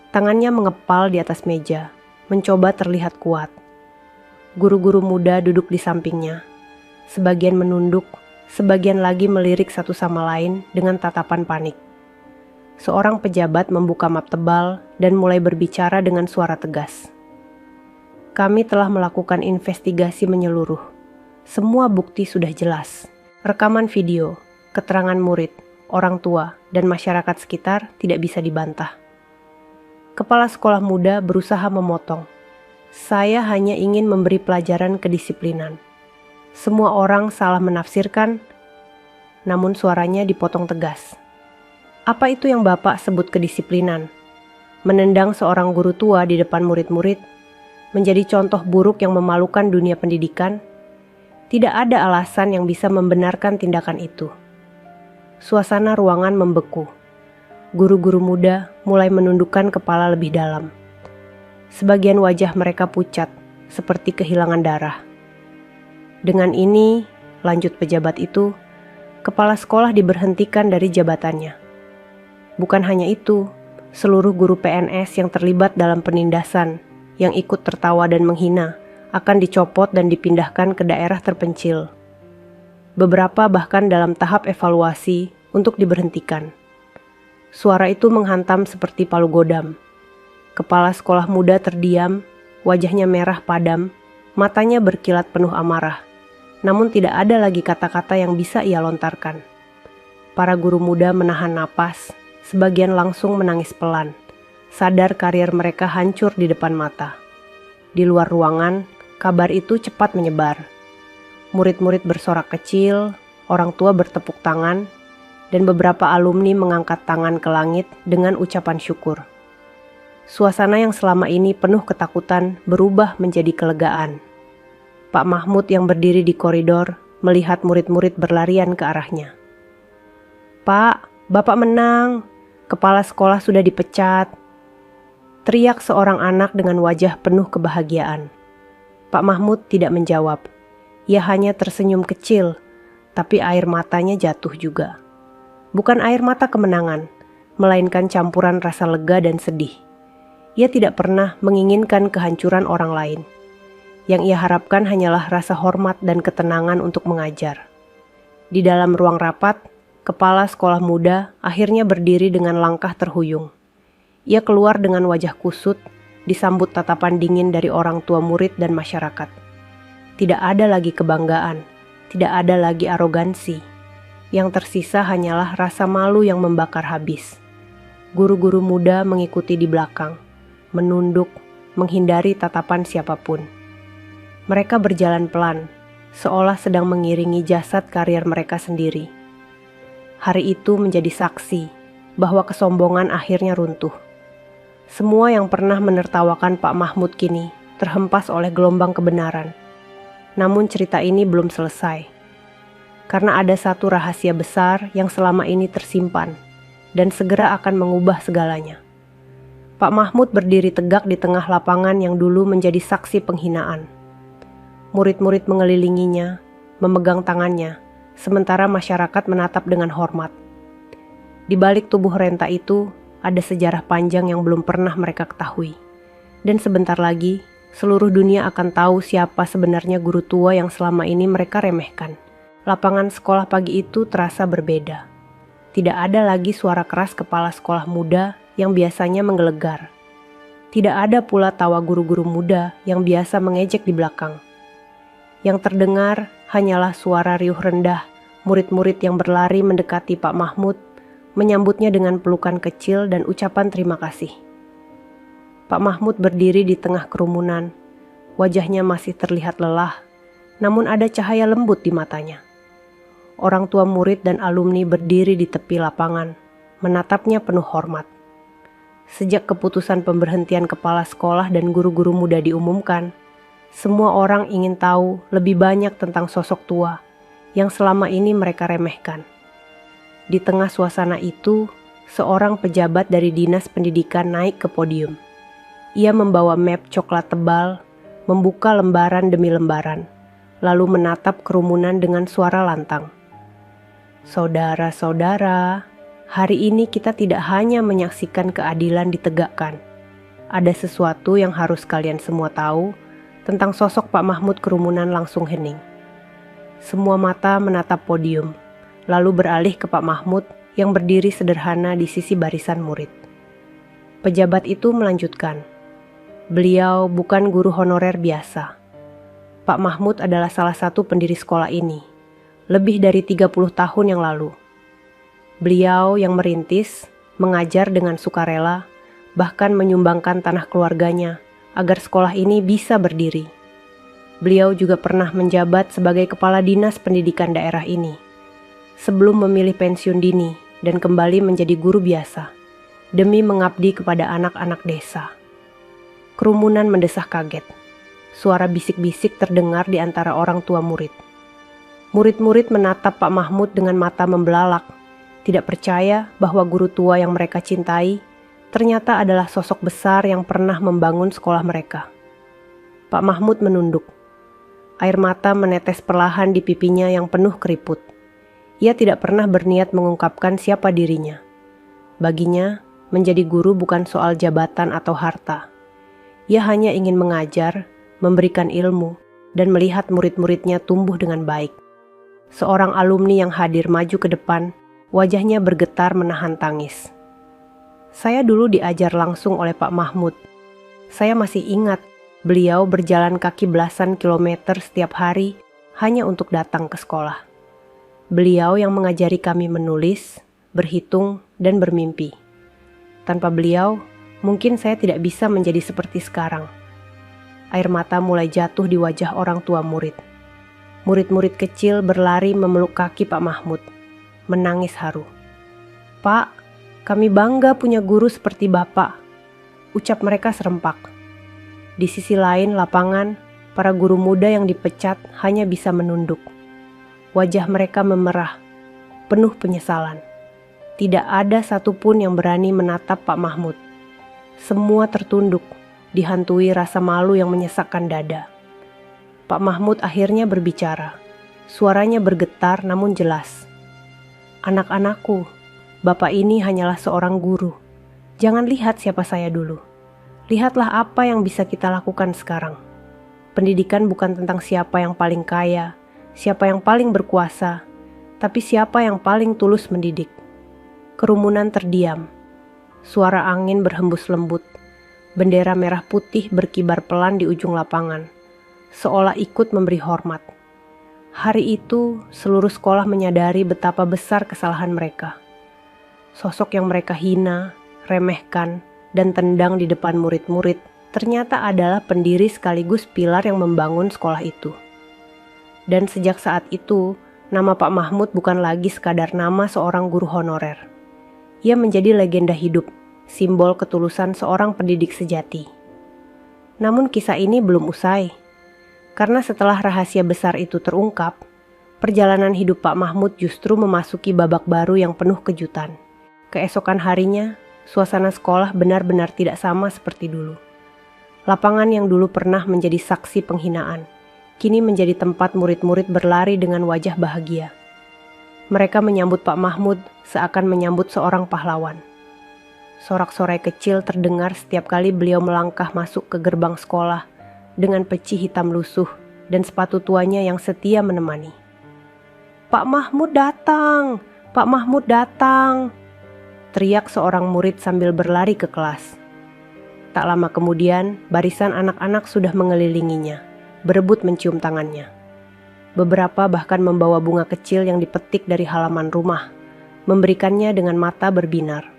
Tangannya mengepal di atas meja, mencoba terlihat kuat. Guru-guru muda duduk di sampingnya. Sebagian menunduk, sebagian lagi melirik satu sama lain dengan tatapan panik. Seorang pejabat membuka map tebal dan mulai berbicara dengan suara tegas. "Kami telah melakukan investigasi menyeluruh. Semua bukti sudah jelas. Rekaman video, keterangan murid, orang tua, dan masyarakat sekitar tidak bisa dibantah." Kepala sekolah muda berusaha memotong. "Saya hanya ingin memberi pelajaran kedisiplinan. Semua orang salah menafsirkan," namun suaranya dipotong tegas. "Apa itu yang Bapak sebut kedisiplinan? Menendang seorang guru tua di depan murid-murid? Menjadi contoh buruk yang memalukan dunia pendidikan? Tidak ada alasan yang bisa membenarkan tindakan itu." Suasana ruangan membeku. Guru-guru muda mulai menundukkan kepala lebih dalam. Sebagian wajah mereka pucat, seperti kehilangan darah. "Dengan ini," lanjut pejabat itu, "kepala sekolah diberhentikan dari jabatannya. Bukan hanya itu, seluruh guru PNS yang terlibat dalam penindasan, yang ikut tertawa dan menghina, akan dicopot dan dipindahkan ke daerah terpencil. Beberapa bahkan dalam tahap evaluasi untuk diberhentikan." Suara itu menghantam seperti palu godam. Kepala sekolah muda terdiam, wajahnya merah padam, matanya berkilat penuh amarah. Namun tidak ada lagi kata-kata yang bisa ia lontarkan. Para guru muda menahan napas, sebagian langsung menangis pelan, sadar karier mereka hancur di depan mata. Di luar ruangan, Kabar itu cepat menyebar. Murid-murid bersorak kecil, orang tua bertepuk tangan, dan beberapa alumni mengangkat tangan ke langit dengan ucapan syukur. Suasana yang selama ini penuh ketakutan berubah menjadi kelegaan. Pak Mahmud yang berdiri di koridor melihat murid-murid berlarian ke arahnya. "Pak, Bapak menang. Kepala sekolah sudah dipecat," teriak seorang anak dengan wajah penuh kebahagiaan. Pak Mahmud tidak menjawab. Ia hanya tersenyum kecil, tapi air matanya jatuh juga. Bukan air mata kemenangan, melainkan campuran rasa lega dan sedih. Ia tidak pernah menginginkan kehancuran orang lain. Yang ia harapkan hanyalah rasa hormat dan ketenangan untuk mengajar. Di dalam ruang rapat, kepala sekolah muda akhirnya berdiri dengan langkah terhuyung. Ia keluar dengan wajah kusut, disambut tatapan dingin dari orang tua murid dan masyarakat. Tidak ada lagi kebanggaan, tidak ada lagi arogansi. Yang tersisa hanyalah rasa malu yang membakar habis. Guru-guru muda mengikuti di belakang, menunduk, menghindari tatapan siapapun. Mereka berjalan pelan, seolah sedang mengiringi jasad karier mereka sendiri. Hari itu menjadi saksi bahwa kesombongan akhirnya runtuh. Semua yang pernah menertawakan Pak Mahmud kini terhempas oleh gelombang kebenaran. Namun cerita ini belum selesai. Karena ada satu rahasia besar yang selama ini tersimpan dan segera akan mengubah segalanya. Pak Mahmud berdiri tegak di tengah lapangan yang dulu menjadi saksi penghinaan. Murid-murid mengelilinginya, memegang tangannya, sementara masyarakat menatap dengan hormat. Di balik tubuh renta itu, ada sejarah panjang yang belum pernah mereka ketahui. Dan sebentar lagi, seluruh dunia akan tahu siapa sebenarnya guru tua yang selama ini mereka remehkan. Lapangan sekolah pagi itu terasa berbeda. Tidak ada lagi suara keras kepala sekolah muda yang biasanya menggelegar. Tidak ada pula tawa guru-guru muda yang biasa mengejek di belakang. Yang terdengar hanyalah suara riuh rendah murid-murid yang berlari mendekati Pak Mahmud, menyambutnya dengan pelukan kecil dan ucapan terima kasih. Pak Mahmud berdiri di tengah kerumunan. Wajahnya masih terlihat lelah, namun ada cahaya lembut di matanya. Orang tua murid dan alumni berdiri di tepi lapangan, menatapnya penuh hormat. Sejak keputusan pemberhentian kepala sekolah dan guru-guru muda diumumkan, semua orang ingin tahu lebih banyak tentang sosok tua yang selama ini mereka remehkan. Di tengah suasana itu, seorang pejabat dari Dinas Pendidikan naik ke podium. Ia membawa map coklat tebal, membuka lembaran demi lembaran, lalu menatap kerumunan dengan suara lantang. "Saudara-saudara, hari ini kita tidak hanya menyaksikan keadilan ditegakkan. Ada sesuatu yang harus kalian semua tahu tentang sosok Pak Mahmud." Kerumunan langsung hening. Semua mata menatap podium, lalu beralih ke Pak Mahmud yang berdiri sederhana di sisi barisan murid. Pejabat itu melanjutkan, "Beliau bukan guru honorer biasa. Pak Mahmud adalah salah satu pendiri sekolah ini, lebih dari 30 tahun yang lalu. Beliau yang merintis, mengajar dengan sukarela, bahkan menyumbangkan tanah keluarganya agar sekolah ini bisa berdiri. Beliau juga pernah menjabat sebagai kepala dinas pendidikan daerah ini, sebelum memilih pensiun dini dan kembali menjadi guru biasa, demi mengabdi kepada anak-anak desa." Kerumunan mendesah kaget. Suara bisik-bisik terdengar di antara orang tua murid. Murid-murid menatap Pak Mahmud dengan mata membelalak, tidak percaya bahwa guru tua yang mereka cintai ternyata adalah sosok besar yang pernah membangun sekolah mereka. Pak Mahmud menunduk. Air mata menetes perlahan di pipinya yang penuh keriput. Ia tidak pernah berniat mengungkapkan siapa dirinya. Baginya, menjadi guru bukan soal jabatan atau harta. Ia hanya ingin mengajar, memberikan ilmu, dan melihat murid-muridnya tumbuh dengan baik. Seorang alumni yang hadir maju ke depan, wajahnya bergetar menahan tangis. "Saya dulu diajar langsung oleh Pak Mahmud. Saya masih ingat, beliau berjalan kaki belasan kilometer setiap hari hanya untuk datang ke sekolah. Beliau yang mengajari kami menulis, berhitung, dan bermimpi. Tanpa beliau, mungkin saya tidak bisa menjadi seperti sekarang." Air mata mulai jatuh di wajah orang tua murid. Murid-murid kecil berlari memeluk kaki Pak Mahmud, menangis haru. "Pak, kami bangga punya guru seperti Bapak," ucap mereka serempak. Di sisi lain lapangan, para guru muda yang dipecat hanya bisa menunduk. Wajah mereka memerah, penuh penyesalan. Tidak ada satupun yang berani menatap Pak Mahmud. Semua tertunduk, dihantui rasa malu yang menyesakkan dada. Pak Mahmud akhirnya berbicara. Suaranya bergetar namun jelas. "Anak-anakku, Bapak ini hanyalah seorang guru. Jangan lihat siapa saya dulu. Lihatlah apa yang bisa kita lakukan sekarang. Pendidikan bukan tentang siapa yang paling kaya, siapa yang paling berkuasa, tapi siapa yang paling tulus mendidik." Kerumunan terdiam. Suara angin berhembus lembut. Bendera merah putih berkibar pelan di ujung lapangan, seolah ikut memberi hormat. Hari itu, seluruh sekolah menyadari betapa besar kesalahan mereka. Sosok yang mereka hina, remehkan, dan tendang di depan murid-murid ternyata adalah pendiri sekaligus pilar yang membangun sekolah itu. Dan sejak saat itu, nama Pak Mahmud bukan lagi sekadar nama seorang guru honorer. Ia menjadi legenda hidup, simbol ketulusan seorang pendidik sejati. Namun kisah ini belum usai. Karena setelah rahasia besar itu terungkap, perjalanan hidup Pak Mahmud justru memasuki babak baru yang penuh kejutan. Keesokan harinya, suasana sekolah benar-benar tidak sama seperti dulu. Lapangan yang dulu pernah menjadi saksi penghinaan, kini menjadi tempat murid-murid berlari dengan wajah bahagia. Mereka menyambut Pak Mahmud seakan menyambut seorang pahlawan. Sorak-sorai kecil terdengar setiap kali beliau melangkah masuk ke gerbang sekolah dengan peci hitam lusuh dan sepatu tuanya yang setia menemani. "Pak Mahmud datang! Pak Mahmud datang!" teriak seorang murid sambil berlari ke kelas. Tak lama kemudian, barisan anak-anak sudah mengelilinginya, berebut mencium tangannya. Beberapa bahkan membawa bunga kecil yang dipetik dari halaman rumah, memberikannya dengan mata berbinar.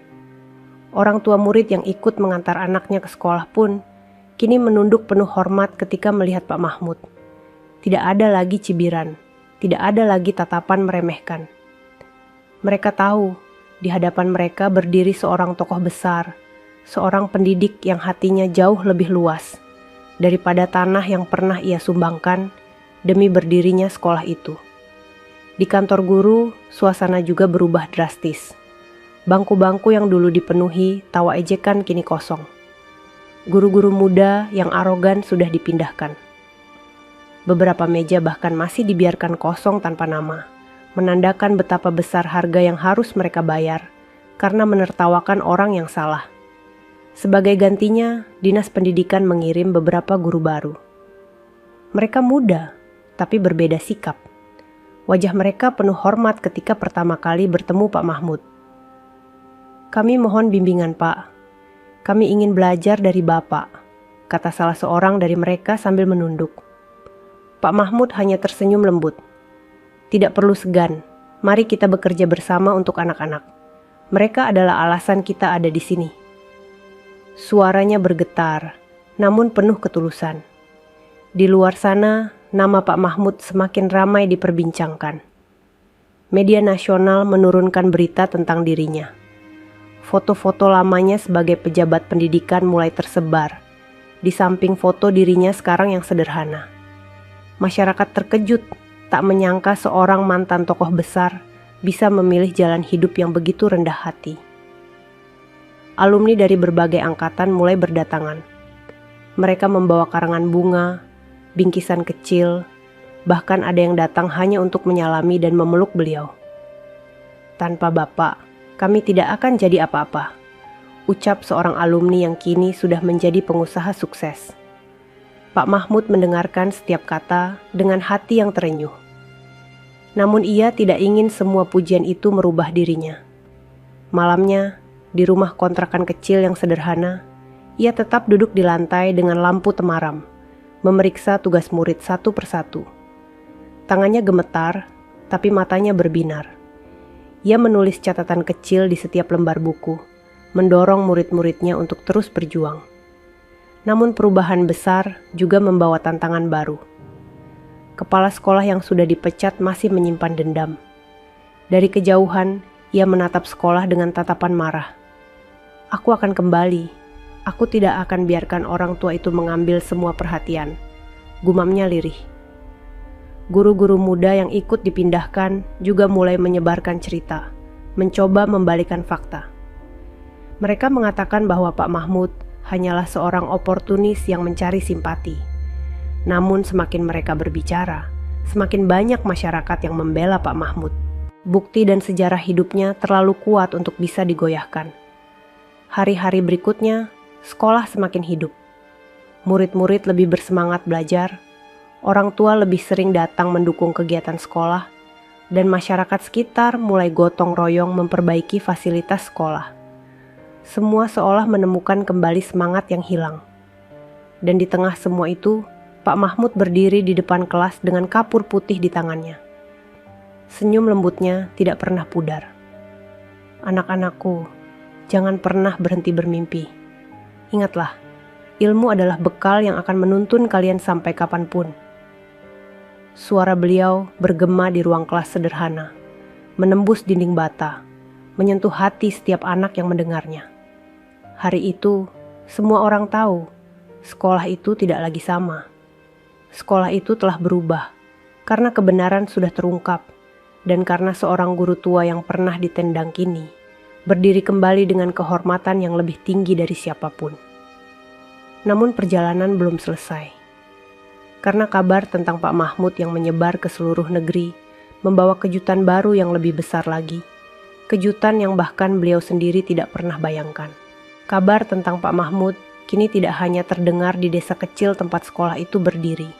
Orang tua murid yang ikut mengantar anaknya ke sekolah pun kini menunduk penuh hormat ketika melihat Pak Mahmud. Tidak ada lagi cibiran, tidak ada lagi tatapan meremehkan. Mereka tahu, di hadapan mereka berdiri seorang tokoh besar, seorang pendidik yang hatinya jauh lebih luas daripada tanah yang pernah ia sumbangkan demi berdirinya sekolah itu. Di kantor guru, suasana juga berubah drastis. Bangku-bangku yang dulu dipenuhi tawa ejekan kini kosong. Guru-guru muda yang arogan sudah dipindahkan. Beberapa meja bahkan masih dibiarkan kosong tanpa nama, menandakan betapa besar harga yang harus mereka bayar karena menertawakan orang yang salah. Sebagai gantinya, Dinas Pendidikan mengirim beberapa guru baru. Mereka muda, tapi berbeda sikap. Wajah mereka penuh hormat ketika pertama kali bertemu Pak Mahmud. "Kami mohon bimbingan, Pak. Kami ingin belajar dari Bapak," kata salah seorang dari mereka sambil menunduk. Pak Mahmud hanya tersenyum lembut. "Tidak perlu segan, mari kita bekerja bersama untuk anak-anak. Mereka adalah alasan kita ada di sini." Suaranya bergetar, namun penuh ketulusan. Di luar sana, nama Pak Mahmud semakin ramai diperbincangkan. Media nasional menurunkan berita tentang dirinya. Foto-foto lamanya sebagai pejabat pendidikan mulai tersebar, di samping foto dirinya sekarang yang sederhana. Masyarakat terkejut, tak menyangka seorang mantan tokoh besar bisa memilih jalan hidup yang begitu rendah hati. Alumni dari berbagai angkatan mulai berdatangan. Mereka membawa karangan bunga, bingkisan kecil, bahkan ada yang datang hanya untuk menyalami dan memeluk beliau. "Tanpa Bapak, kami tidak akan jadi apa-apa," ucap seorang alumni yang kini sudah menjadi pengusaha sukses. Pak Mahmud mendengarkan setiap kata dengan hati yang terenyuh. Namun ia tidak ingin semua pujian itu merubah dirinya. Malamnya, di rumah kontrakan kecil yang sederhana, ia tetap duduk di lantai dengan lampu temaram, memeriksa tugas murid satu persatu. Tangannya gemetar, tapi matanya berbinar. Ia menulis catatan kecil di setiap lembar buku, mendorong murid-muridnya untuk terus berjuang. Namun perubahan besar juga membawa tantangan baru. Kepala sekolah yang sudah dipecat masih menyimpan dendam. Dari kejauhan, ia menatap sekolah dengan tatapan marah. Aku akan kembali. Aku tidak akan biarkan orang tua itu mengambil semua perhatian. Gumamnya lirih. Guru-guru muda yang ikut dipindahkan juga mulai menyebarkan cerita, mencoba membalikan fakta. Mereka mengatakan bahwa Pak Mahmud hanyalah seorang oportunis yang mencari simpati. Namun semakin mereka berbicara, semakin banyak masyarakat yang membela Pak Mahmud. Bukti dan sejarah hidupnya terlalu kuat untuk bisa digoyahkan. Hari-hari berikutnya, sekolah semakin hidup. Murid-murid lebih bersemangat belajar, orang tua lebih sering datang mendukung kegiatan sekolah, dan masyarakat sekitar mulai gotong royong memperbaiki fasilitas sekolah. Semua seolah menemukan kembali semangat yang hilang. Dan di tengah semua itu, Pak Mahmud berdiri di depan kelas dengan kapur putih di tangannya. Senyum lembutnya tidak pernah pudar. Anak-anakku, jangan pernah berhenti bermimpi. Ingatlah, ilmu adalah bekal yang akan menuntun kalian sampai kapanpun. Suara beliau bergema di ruang kelas sederhana, menembus dinding bata, menyentuh hati setiap anak yang mendengarnya. Hari itu, semua orang tahu, sekolah itu tidak lagi sama. Sekolah itu telah berubah, karena kebenaran sudah terungkap, dan karena seorang guru tua yang pernah ditendang kini, berdiri kembali dengan kehormatan yang lebih tinggi dari siapapun. Namun perjalanan belum selesai. Karena kabar tentang Pak Mahmud yang menyebar ke seluruh negeri, membawa kejutan baru yang lebih besar lagi. Kejutan yang bahkan beliau sendiri tidak pernah bayangkan. Kabar tentang Pak Mahmud kini tidak hanya terdengar di desa kecil tempat sekolah itu berdiri.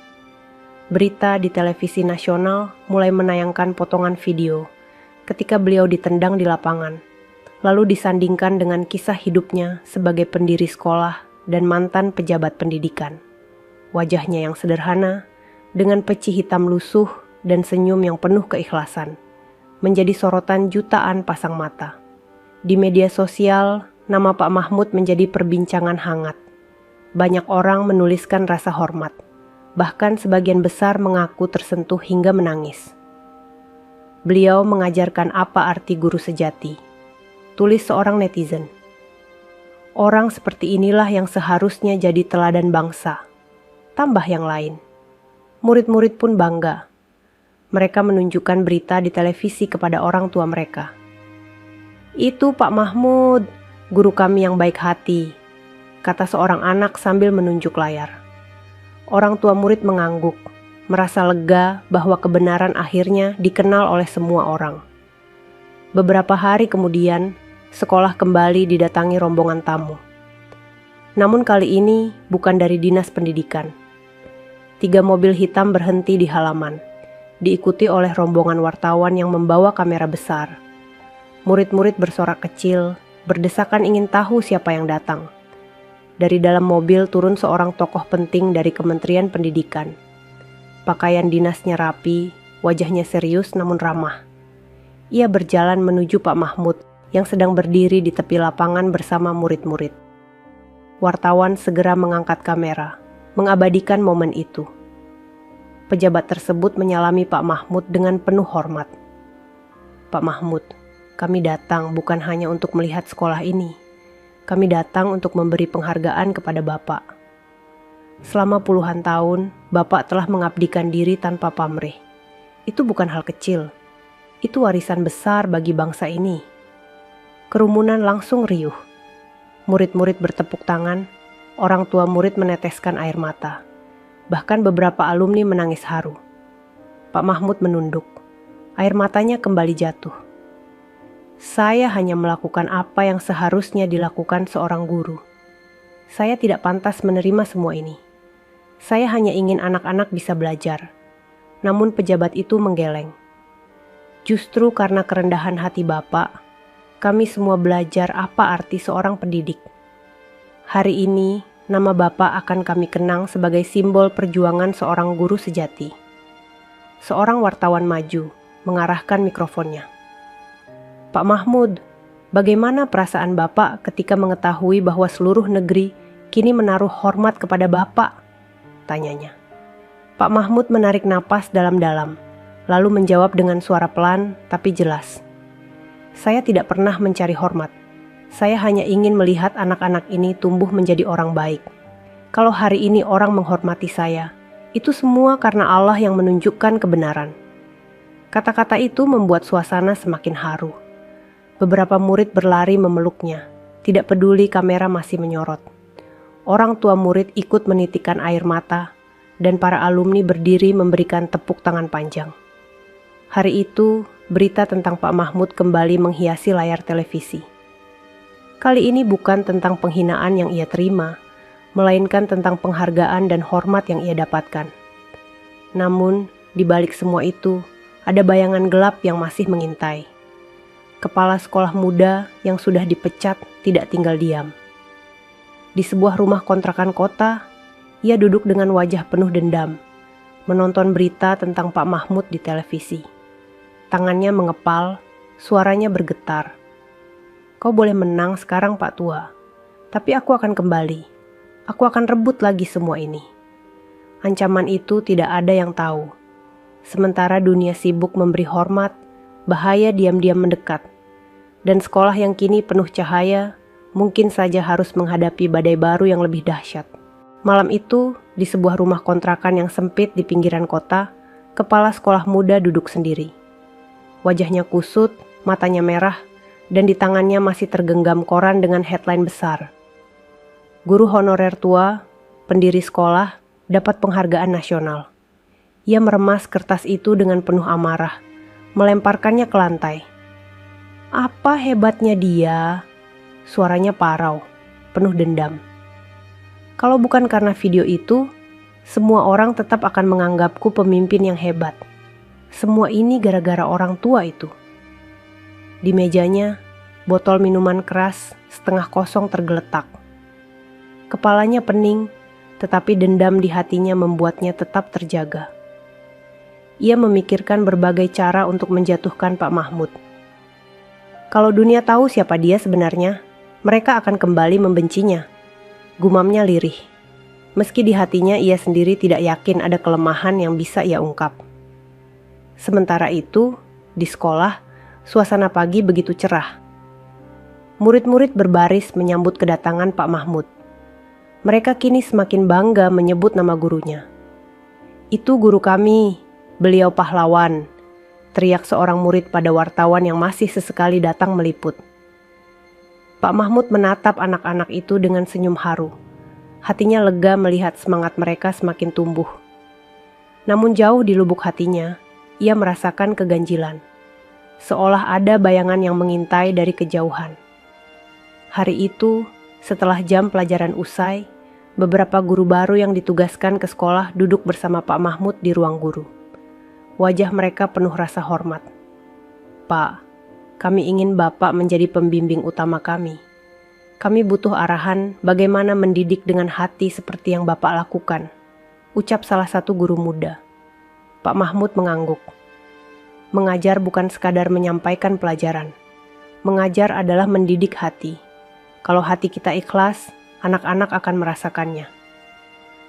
Berita di televisi nasional mulai menayangkan potongan video ketika beliau ditendang di lapangan, lalu disandingkan dengan kisah hidupnya sebagai pendiri sekolah dan mantan pejabat pendidikan. Wajahnya yang sederhana, dengan peci hitam lusuh dan senyum yang penuh keikhlasan, menjadi sorotan jutaan pasang mata. Di media sosial, nama Pak Mahmud menjadi perbincangan hangat. Banyak orang menuliskan rasa hormat, bahkan sebagian besar mengaku tersentuh hingga menangis. Beliau mengajarkan apa arti guru sejati, tulis seorang netizen. Orang seperti inilah yang seharusnya jadi teladan bangsa. Tambah yang lain. Murid-murid pun bangga. Mereka menunjukkan berita di televisi kepada orang tua mereka. Itu Pak Mahmud, guru kami yang baik hati, kata seorang anak sambil menunjuk layar. Orang tua murid mengangguk, merasa lega bahwa kebenaran akhirnya dikenal oleh semua orang. Beberapa hari kemudian, sekolah kembali didatangi rombongan tamu. Namun kali ini bukan dari dinas pendidikan. 3 mobil hitam berhenti di halaman, diikuti oleh rombongan wartawan yang membawa kamera besar. Murid-murid bersorak kecil, berdesakan ingin tahu siapa yang datang. Dari dalam mobil turun seorang tokoh penting dari Kementerian Pendidikan. Pakaian dinasnya rapi, wajahnya serius namun ramah. Ia berjalan menuju Pak Mahmud yang sedang berdiri di tepi lapangan bersama murid-murid. Wartawan segera mengangkat kamera, mengabadikan momen itu. Pejabat tersebut menyalami Pak Mahmud dengan penuh hormat. Pak Mahmud, kami datang bukan hanya untuk melihat sekolah ini. Kami datang untuk memberi penghargaan kepada Bapak. Selama puluhan tahun, Bapak telah mengabdikan diri tanpa pamrih. Itu bukan hal kecil. Itu warisan besar bagi bangsa ini. Kerumunan langsung riuh. Murid-murid bertepuk tangan, orang tua murid meneteskan air mata. Bahkan beberapa alumni menangis haru. Pak Mahmud menunduk. Air matanya kembali jatuh. Saya hanya melakukan apa yang seharusnya dilakukan seorang guru. Saya tidak pantas menerima semua ini. Saya hanya ingin anak-anak bisa belajar. Namun pejabat itu menggeleng. Justru karena kerendahan hati Bapak, kami semua belajar apa arti seorang pendidik. Hari ini, nama Bapak akan kami kenang sebagai simbol perjuangan seorang guru sejati. Seorang wartawan maju, mengarahkan mikrofonnya. Pak Mahmud, bagaimana perasaan Bapak ketika mengetahui bahwa seluruh negeri kini menaruh hormat kepada Bapak?" tanyanya. Pak Mahmud menarik napas dalam-dalam, lalu menjawab dengan suara pelan tapi jelas. "Saya tidak pernah mencari hormat. Saya hanya ingin melihat anak-anak ini tumbuh menjadi orang baik. Kalau hari ini orang menghormati saya, itu semua karena Allah yang menunjukkan kebenaran." Kata-kata itu membuat suasana semakin haru. Beberapa murid berlari memeluknya, tidak peduli kamera masih menyorot. Orang tua murid ikut menitikkan air mata, dan para alumni berdiri memberikan tepuk tangan panjang. Hari itu, berita tentang Pak Mahmud kembali menghiasi layar televisi. Kali ini bukan tentang penghinaan yang ia terima, melainkan tentang penghargaan dan hormat yang ia dapatkan. Namun, di balik semua itu, ada bayangan gelap yang masih mengintai. Kepala sekolah muda yang sudah dipecat tidak tinggal diam. Di sebuah rumah kontrakan kota, ia duduk dengan wajah penuh dendam, menonton berita tentang Pak Mahmud di televisi. Tangannya mengepal, suaranya bergetar. "Kau boleh menang sekarang, Pak Tua, tapi aku akan kembali. Aku akan rebut lagi semua ini." Ancaman itu tidak ada yang tahu. Sementara dunia sibuk memberi hormat, bahaya diam-diam mendekat. Dan sekolah yang kini penuh cahaya, mungkin saja harus menghadapi badai baru yang lebih dahsyat. Malam itu, di sebuah rumah kontrakan yang sempit di pinggiran kota, kepala sekolah muda duduk sendiri. Wajahnya kusut, matanya merah, dan di tangannya masih tergenggam koran dengan headline besar. Guru honorer tua, pendiri sekolah, dapat penghargaan nasional. Ia meremas kertas itu dengan penuh amarah, melemparkannya ke lantai. "Apa hebatnya dia?" Suaranya parau, penuh dendam. "Kalau bukan karena video itu, semua orang tetap akan menganggapku pemimpin yang hebat. Semua ini gara-gara orang tua itu." Di mejanya, botol minuman keras setengah kosong tergeletak. Kepalanya pening, tetapi dendam di hatinya membuatnya tetap terjaga. Ia memikirkan berbagai cara untuk menjatuhkan Pak Mahmud. Kalau dunia tahu siapa dia sebenarnya, mereka akan kembali membencinya. Gumamnya lirih. Meski di hatinya ia sendiri tidak yakin ada kelemahan yang bisa ia ungkap. Sementara itu, di sekolah, suasana pagi begitu cerah. Murid-murid berbaris menyambut kedatangan Pak Mahmud. Mereka kini semakin bangga menyebut nama gurunya. "Itu guru kami, beliau pahlawan," teriak seorang murid pada wartawan yang masih sesekali datang meliput. Pak Mahmud menatap anak-anak itu dengan senyum haru. Hatinya lega melihat semangat mereka semakin tumbuh. Namun jauh di lubuk hatinya, ia merasakan keganjilan. Seolah ada bayangan yang mengintai dari kejauhan. Hari itu, setelah jam pelajaran usai, beberapa guru baru yang ditugaskan ke sekolah duduk bersama Pak Mahmud di ruang guru. Wajah mereka penuh rasa hormat. "Pak, kami ingin Bapak menjadi pembimbing utama kami. Kami butuh arahan bagaimana mendidik dengan hati seperti yang Bapak lakukan," ucap salah satu guru muda. Pak Mahmud mengangguk. Mengajar bukan sekadar menyampaikan pelajaran. Mengajar adalah mendidik hati. Kalau hati kita ikhlas, anak-anak akan merasakannya.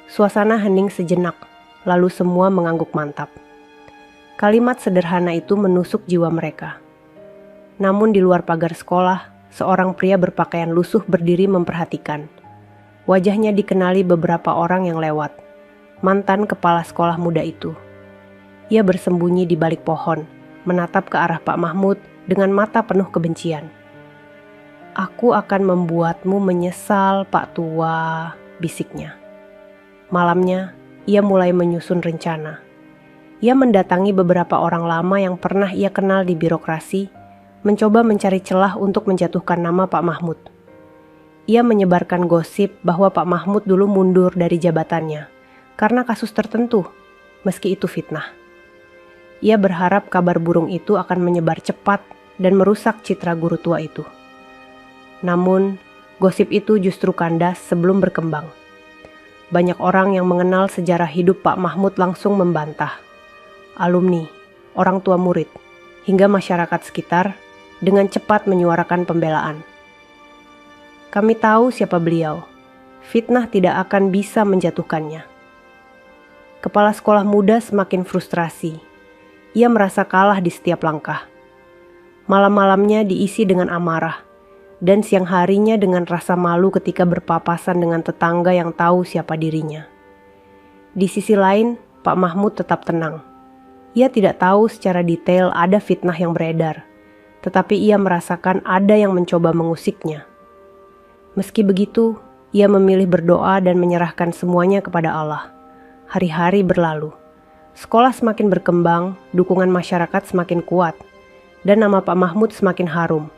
Suasana hening sejenak, lalu semua mengangguk mantap. Kalimat sederhana itu menusuk jiwa mereka. Namun di luar pagar sekolah, seorang pria berpakaian lusuh berdiri memperhatikan. Wajahnya dikenali beberapa orang yang lewat. Mantan kepala sekolah muda itu. Ia bersembunyi di balik pohon, menatap ke arah Pak Mahmud dengan mata penuh kebencian. "Aku akan membuatmu menyesal, Pak Tua," bisiknya. Malamnya, ia mulai menyusun rencana. Ia mendatangi beberapa orang lama yang pernah ia kenal di birokrasi, mencoba mencari celah untuk menjatuhkan nama Pak Mahmud. Ia menyebarkan gosip bahwa Pak Mahmud dulu mundur dari jabatannya karena kasus tertentu, meski itu fitnah. Ia berharap kabar burung itu akan menyebar cepat dan merusak citra guru tua itu. Namun, gosip itu justru kandas sebelum berkembang. Banyak orang yang mengenal sejarah hidup Pak Mahmud langsung membantah. Alumni, orang tua murid, hingga masyarakat sekitar dengan cepat menyuarakan pembelaan. "Kami tahu siapa beliau. fitnah tidak akan bisa menjatuhkannya. Kepala sekolah muda semakin frustrasi. Ia merasa kalah di setiap langkah. Malam-malamnya diisi dengan amarah, dan siang harinya dengan rasa malu ketika berpapasan dengan tetangga yang tahu siapa dirinya. Di sisi lain, Pak Mahmud tetap tenang. Ia tidak tahu secara detail ada fitnah yang beredar, tetapi ia merasakan ada yang mencoba mengusiknya. Meski begitu, ia memilih berdoa dan menyerahkan semuanya kepada Allah. Hari-hari berlalu. Sekolah semakin berkembang, dukungan masyarakat semakin kuat, dan nama Pak Mahmud semakin harum.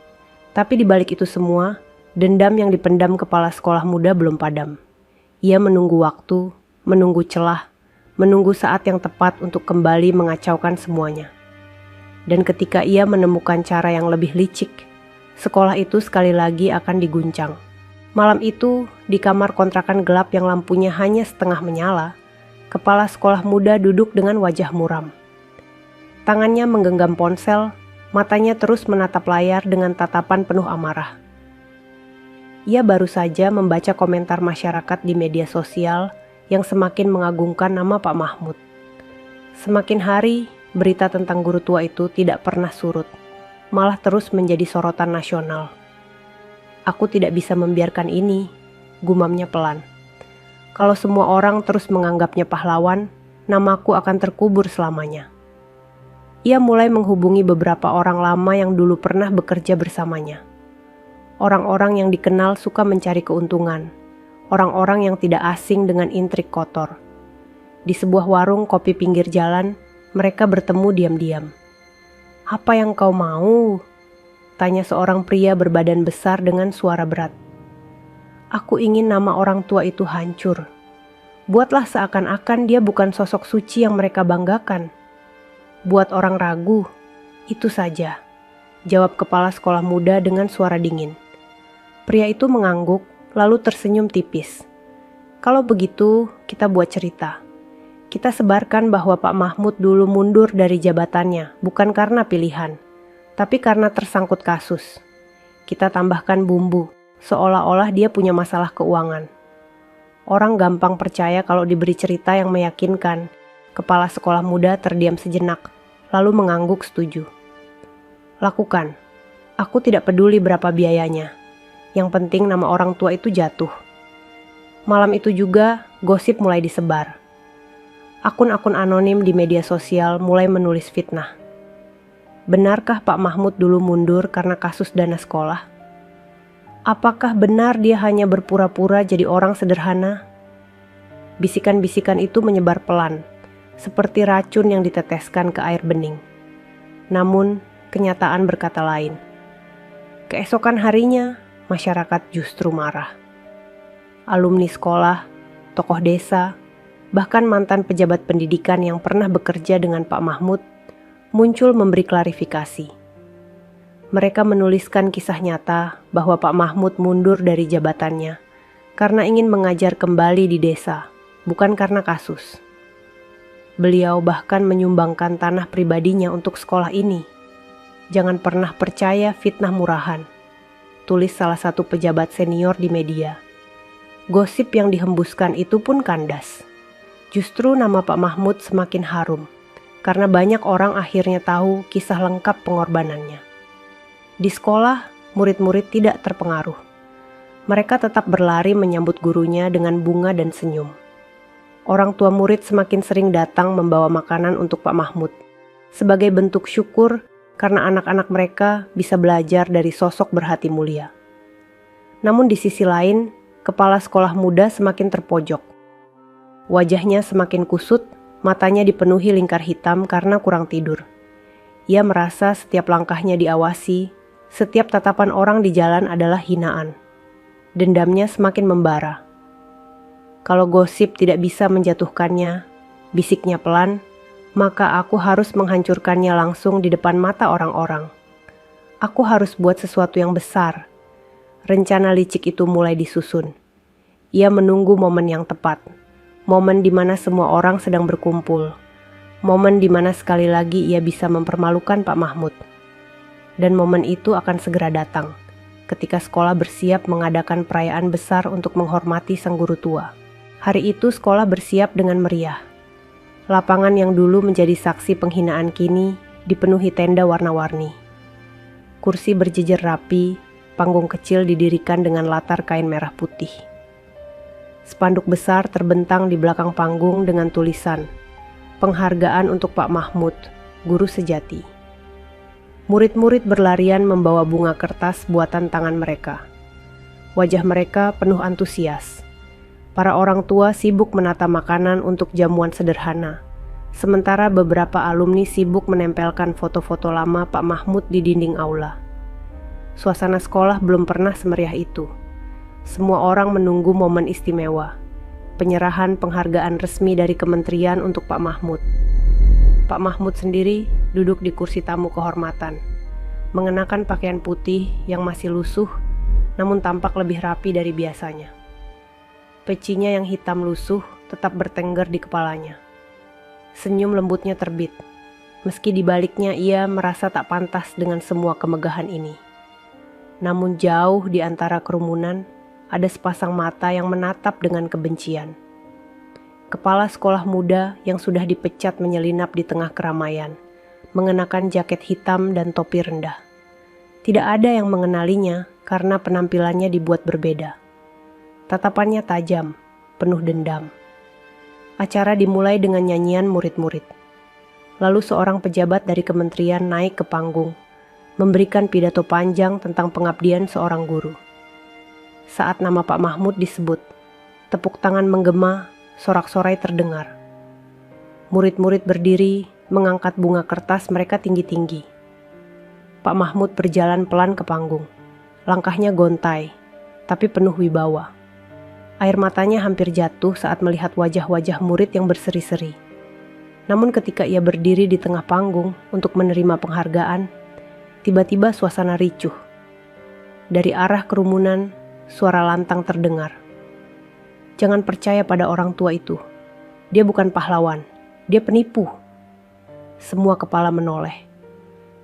Tapi di balik itu semua, dendam yang dipendam kepala sekolah muda belum padam. Ia menunggu waktu, menunggu celah, menunggu saat yang tepat untuk kembali mengacaukan semuanya. Dan ketika ia menemukan cara yang lebih licik, sekolah itu sekali lagi akan diguncang. Malam itu, di kamar kontrakan gelap yang lampunya hanya setengah menyala, kepala sekolah muda duduk dengan wajah muram. Tangannya menggenggam ponsel, matanya terus menatap layar dengan tatapan penuh amarah. Ia baru saja membaca komentar masyarakat di media sosial yang semakin mengagungkan nama Pak Mahmud. Semakin hari, berita tentang guru tua itu tidak pernah surut, malah terus menjadi sorotan nasional. Aku tidak bisa membiarkan ini, gumamnya pelan. Kalau semua orang terus menganggapnya pahlawan, namaku akan terkubur selamanya. Ia mulai menghubungi beberapa orang lama yang dulu pernah bekerja bersamanya. Orang-orang yang dikenal suka mencari keuntungan, orang-orang yang tidak asing dengan intrik kotor. Di sebuah warung kopi pinggir jalan, mereka bertemu diam-diam. "Apa yang kau mau?" tanya seorang pria berbadan besar dengan suara berat. "Aku ingin nama orang tua itu hancur. Buatlah seakan-akan dia bukan sosok suci yang mereka banggakan. Buat orang ragu, itu saja," jawab kepala sekolah muda dengan suara dingin. Pria itu mengangguk, lalu tersenyum tipis. "Kalau begitu, kita buat cerita. Kita sebarkan bahwa Pak Mahmud dulu mundur dari jabatannya, bukan karena pilihan, tapi karena tersangkut kasus. Kita tambahkan bumbu, seolah-olah dia punya masalah keuangan." Orang gampang percaya kalau diberi cerita yang meyakinkan. Kepala sekolah muda terdiam sejenak, lalu mengangguk setuju. "Lakukan. Aku tidak peduli berapa biayanya. Yang penting nama orang tua itu jatuh." Malam itu juga, gosip mulai disebar. Akun-akun anonim di media sosial mulai menulis fitnah. Benarkah Pak Mahmud dulu mundur karena kasus dana sekolah? Apakah benar dia hanya berpura-pura jadi orang sederhana? Bisikan-bisikan itu menyebar pelan, seperti racun yang diteteskan ke air bening. Namun, kenyataan berkata lain. Keesokan harinya, masyarakat justru marah. Alumni sekolah, tokoh desa, bahkan mantan pejabat pendidikan yang pernah bekerja dengan Pak Mahmud muncul memberi klarifikasi. Mereka menuliskan kisah nyata bahwa Pak Mahmud mundur dari jabatannya karena ingin mengajar kembali di desa, bukan karena kasus. Beliau bahkan menyumbangkan tanah pribadinya untuk sekolah ini. "Jangan pernah percaya fitnah murahan," tulis salah satu pejabat senior di media. Gosip yang dihembuskan itu pun kandas. Justru nama Pak Mahmud semakin harum, karena banyak orang akhirnya tahu kisah lengkap pengorbanannya. Di sekolah, murid-murid tidak terpengaruh. Mereka tetap berlari menyambut gurunya dengan bunga dan senyum. Orang tua murid semakin sering datang membawa makanan untuk Pak Mahmud, sebagai bentuk syukur karena anak-anak mereka bisa belajar dari sosok berhati mulia. Namun di sisi lain, kepala sekolah muda semakin terpojok. Wajahnya semakin kusut, matanya dipenuhi lingkar hitam karena kurang tidur. Ia merasa setiap langkahnya diawasi, setiap tatapan orang di jalan adalah hinaan. Dendamnya semakin membara. Kalau gosip tidak bisa menjatuhkannya, bisiknya pelan, maka aku harus menghancurkannya langsung di depan mata orang-orang. Aku harus buat sesuatu yang besar. Rencana licik itu mulai disusun. Ia menunggu momen yang tepat. Momen di mana semua orang sedang berkumpul. Momen di mana sekali lagi ia bisa mempermalukan Pak Mahmud. Dan momen itu akan segera datang, ketika sekolah bersiap mengadakan perayaan besar untuk menghormati sang guru tua. Hari itu sekolah bersiap dengan meriah. Lapangan yang dulu menjadi saksi penghinaan kini dipenuhi tenda warna-warni. Kursi berjejer rapi, panggung kecil didirikan dengan latar kain merah putih. Spanduk besar terbentang di belakang panggung dengan tulisan, "Penghargaan untuk Pak Mahmud, Guru Sejati." Murid-murid berlarian membawa bunga kertas buatan tangan mereka. Wajah mereka penuh antusias. Para orang tua sibuk menata makanan untuk jamuan sederhana, sementara beberapa alumni sibuk menempelkan foto-foto lama Pak Mahmud di dinding aula. Suasana sekolah belum pernah semeriah itu. Semua orang menunggu momen istimewa, penyerahan penghargaan resmi dari kementerian untuk Pak Mahmud. Pak Mahmud sendiri duduk di kursi tamu kehormatan, mengenakan pakaian putih yang masih lusuh namun tampak lebih rapi dari biasanya. Pecinya yang hitam lusuh tetap bertengger di kepalanya. Senyum lembutnya terbit, meski di baliknya ia merasa tak pantas dengan semua kemegahan ini. Namun jauh di antara kerumunan, ada sepasang mata yang menatap dengan kebencian. Kepala sekolah muda yang sudah dipecat menyelinap di tengah keramaian, mengenakan jaket hitam dan topi rendah. Tidak ada yang mengenalinya karena penampilannya dibuat berbeda. Tatapannya tajam, penuh dendam. Acara dimulai dengan nyanyian murid-murid. Lalu seorang pejabat dari kementerian naik ke panggung, memberikan pidato panjang tentang pengabdian seorang guru. Saat nama Pak Mahmud disebut, tepuk tangan menggema, sorak-sorai terdengar. Murid-murid berdiri, mengangkat bunga kertas mereka tinggi-tinggi. Pak Mahmud berjalan pelan ke panggung. Langkahnya gontai, tapi penuh wibawa. Air matanya hampir jatuh saat melihat wajah-wajah murid yang berseri-seri. Namun ketika ia berdiri di tengah panggung untuk menerima penghargaan, tiba-tiba suasana ricuh. Dari arah kerumunan, suara lantang terdengar. Jangan percaya pada orang tua itu. Dia bukan pahlawan, dia penipu. Semua kepala menoleh.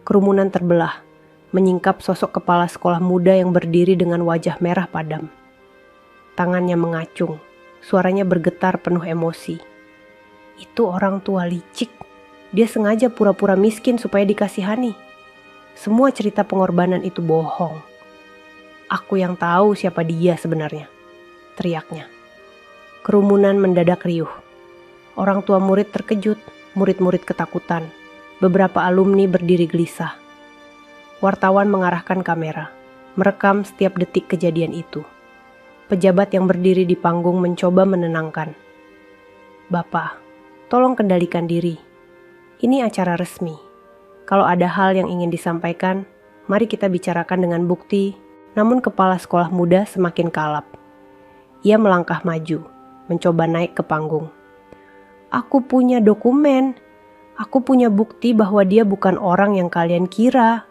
Kerumunan terbelah, menyingkap sosok kepala sekolah muda yang berdiri dengan wajah merah padam. Tangannya mengacung, suaranya bergetar penuh emosi. Itu orang tua licik. Dia sengaja pura-pura miskin supaya dikasihani. Semua cerita pengorbanan itu bohong. Aku yang tahu siapa dia sebenarnya, teriaknya. Kerumunan mendadak riuh. Orang tua murid terkejut, murid-murid ketakutan. Beberapa alumni berdiri gelisah. Wartawan mengarahkan kamera, merekam setiap detik kejadian itu. Pejabat yang berdiri di panggung mencoba menenangkan. "Bapak, tolong kendalikan diri. Ini acara resmi. Kalau ada hal yang ingin disampaikan, mari kita bicarakan dengan bukti." Namun kepala sekolah muda semakin kalap. Ia melangkah maju, mencoba naik ke panggung. "Aku punya dokumen. Aku punya bukti bahwa dia bukan orang yang kalian kira,"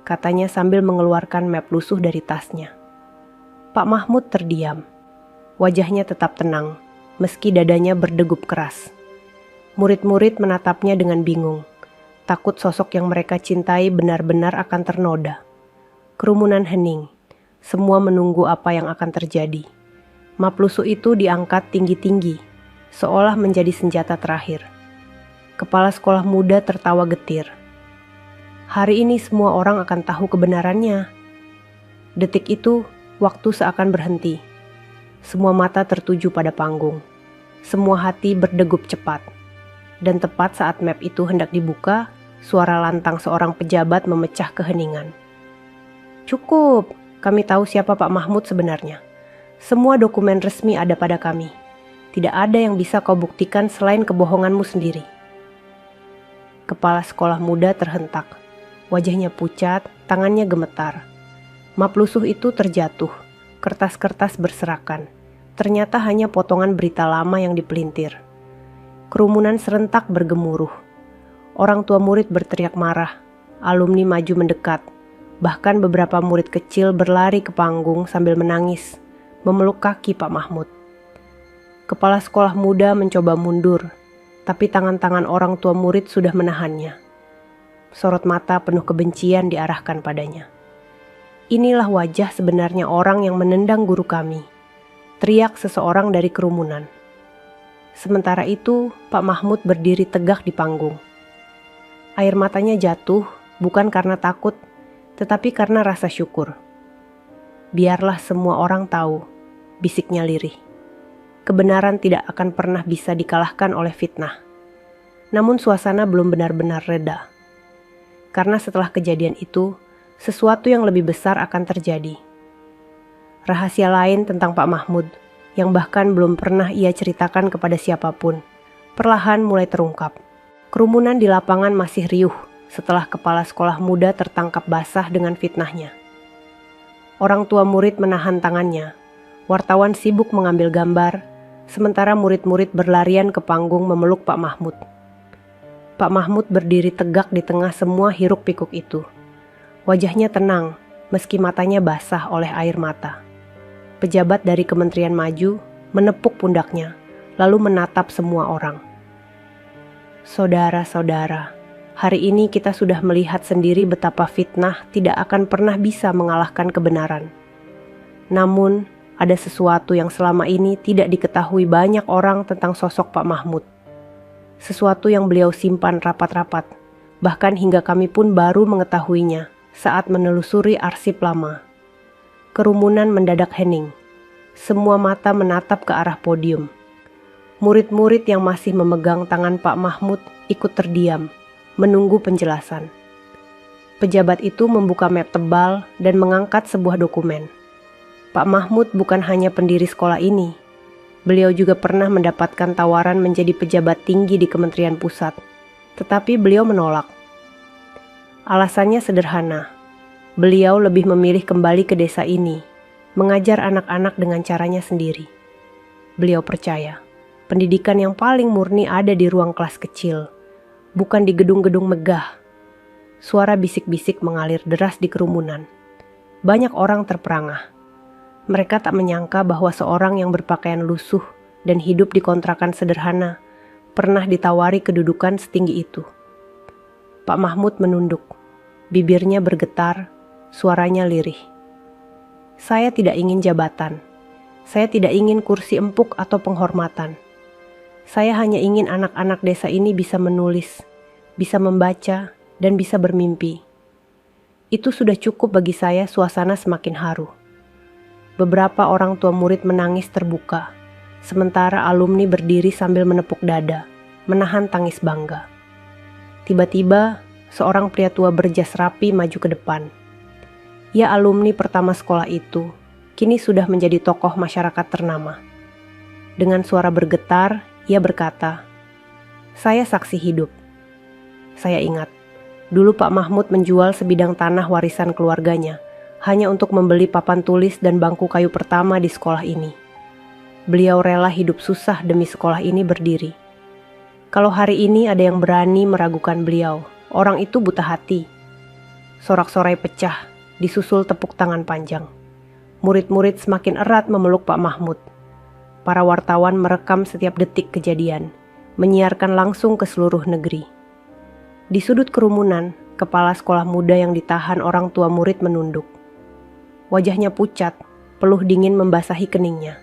katanya sambil mengeluarkan map lusuh dari tasnya. Pak Mahmud terdiam. Wajahnya tetap tenang, meski dadanya berdegup keras. Murid-murid menatapnya dengan bingung, takut sosok yang mereka cintai benar-benar akan ternoda. Kerumunan hening, semua menunggu apa yang akan terjadi. Map lusuh itu diangkat tinggi-tinggi, seolah menjadi senjata terakhir. Kepala sekolah muda tertawa getir. Hari ini semua orang akan tahu kebenarannya. Detik itu, waktu seakan berhenti. Semua mata tertuju pada panggung. Semua hati berdegup cepat. Dan tepat saat map itu hendak dibuka, suara lantang seorang pejabat memecah keheningan. "Cukup, kami tahu siapa Pak Mahmud sebenarnya. Semua dokumen resmi ada pada kami. Tidak ada yang bisa kau buktikan selain kebohonganmu sendiri." Kepala sekolah muda terhentak. Wajahnya pucat, tangannya gemetar. Map lusuh itu terjatuh. Kertas-kertas berserakan. Ternyata hanya potongan berita lama yang dipelintir. Kerumunan serentak bergemuruh. Orang tua murid berteriak marah. Alumni maju mendekat. Bahkan beberapa murid kecil berlari ke panggung sambil menangis, memeluk kaki Pak Mahmud. Kepala sekolah muda mencoba mundur, tapi tangan-tangan orang tua murid sudah menahannya. Sorot mata penuh kebencian diarahkan padanya. Inilah wajah sebenarnya orang yang menendang guru kami, teriak seseorang dari kerumunan. Sementara itu, Pak Mahmud berdiri tegak di panggung. Air matanya jatuh bukan karena takut, tetapi karena rasa syukur. Biarlah semua orang tahu, bisiknya lirih. Kebenaran tidak akan pernah bisa dikalahkan oleh fitnah. Namun suasana belum benar-benar reda. Karena setelah kejadian itu, sesuatu yang lebih besar akan terjadi. Rahasia lain tentang Pak Mahmud, yang bahkan belum pernah ia ceritakan kepada siapapun, perlahan mulai terungkap. Kerumunan di lapangan masih riuh setelah kepala sekolah muda tertangkap basah dengan fitnahnya. Orang tua murid menahan tangannya, wartawan sibuk mengambil gambar, sementara murid-murid berlarian ke panggung memeluk Pak Mahmud. Pak Mahmud berdiri tegak di tengah semua hiruk-pikuk itu. Wajahnya tenang, meski matanya basah oleh air mata. Pejabat dari Kementerian Maju menepuk pundaknya, lalu menatap semua orang. Saudara-saudara, hari ini kita sudah melihat sendiri betapa fitnah tidak akan pernah bisa mengalahkan kebenaran. Namun, ada sesuatu yang selama ini tidak diketahui banyak orang tentang sosok Pak Mahmud. Sesuatu yang beliau simpan rapat-rapat, bahkan hingga kami pun baru mengetahuinya saat menelusuri arsip lama. Kerumunan mendadak hening. Semua mata menatap ke arah podium. Murid-murid yang masih memegang tangan Pak Mahmud ikut terdiam, menunggu penjelasan. Pejabat itu membuka map tebal dan mengangkat sebuah dokumen. Pak Mahmud bukan hanya pendiri sekolah ini. Beliau juga pernah mendapatkan tawaran menjadi pejabat tinggi di Kementerian Pusat. Tetapi beliau menolak. Alasannya sederhana. Beliau lebih memilih kembali ke desa ini, mengajar anak-anak dengan caranya sendiri. Beliau percaya, pendidikan yang paling murni ada di ruang kelas kecil, bukan di gedung-gedung megah. Suara bisik-bisik mengalir deras di kerumunan. Banyak orang terperangah. Mereka tak menyangka bahwa seorang yang berpakaian lusuh dan hidup di kontrakan sederhana pernah ditawari kedudukan setinggi itu. Pak Mahmud menunduk. Bibirnya bergetar, suaranya lirih. Saya tidak ingin jabatan. Saya tidak ingin kursi empuk atau penghormatan. Saya hanya ingin anak-anak desa ini bisa menulis, bisa membaca, dan bisa bermimpi. Itu sudah cukup bagi saya. Suasana semakin haru. Beberapa orang tua murid menangis terbuka, sementara alumni berdiri sambil menepuk dada, menahan tangis bangga. Tiba-tiba, seorang pria tua berjas rapi maju ke depan. Ia alumni pertama sekolah itu, kini sudah menjadi tokoh masyarakat ternama. Dengan suara bergetar, ia berkata, "Saya saksi hidup. Saya ingat, dulu Pak Mahmud menjual sebidang tanah warisan keluarganya, hanya untuk membeli papan tulis dan bangku kayu pertama di sekolah ini. Beliau rela hidup susah demi sekolah ini berdiri. Kalau hari ini ada yang berani meragukan beliau, orang itu buta hati." Sorak-sorai pecah, disusul tepuk tangan panjang. Murid-murid semakin erat memeluk Pak Mahmud. Para wartawan merekam setiap detik kejadian, menyiarkan langsung ke seluruh negeri. Di sudut kerumunan, kepala sekolah muda yang ditahan orang tua murid menunduk. Wajahnya pucat, peluh dingin membasahi keningnya.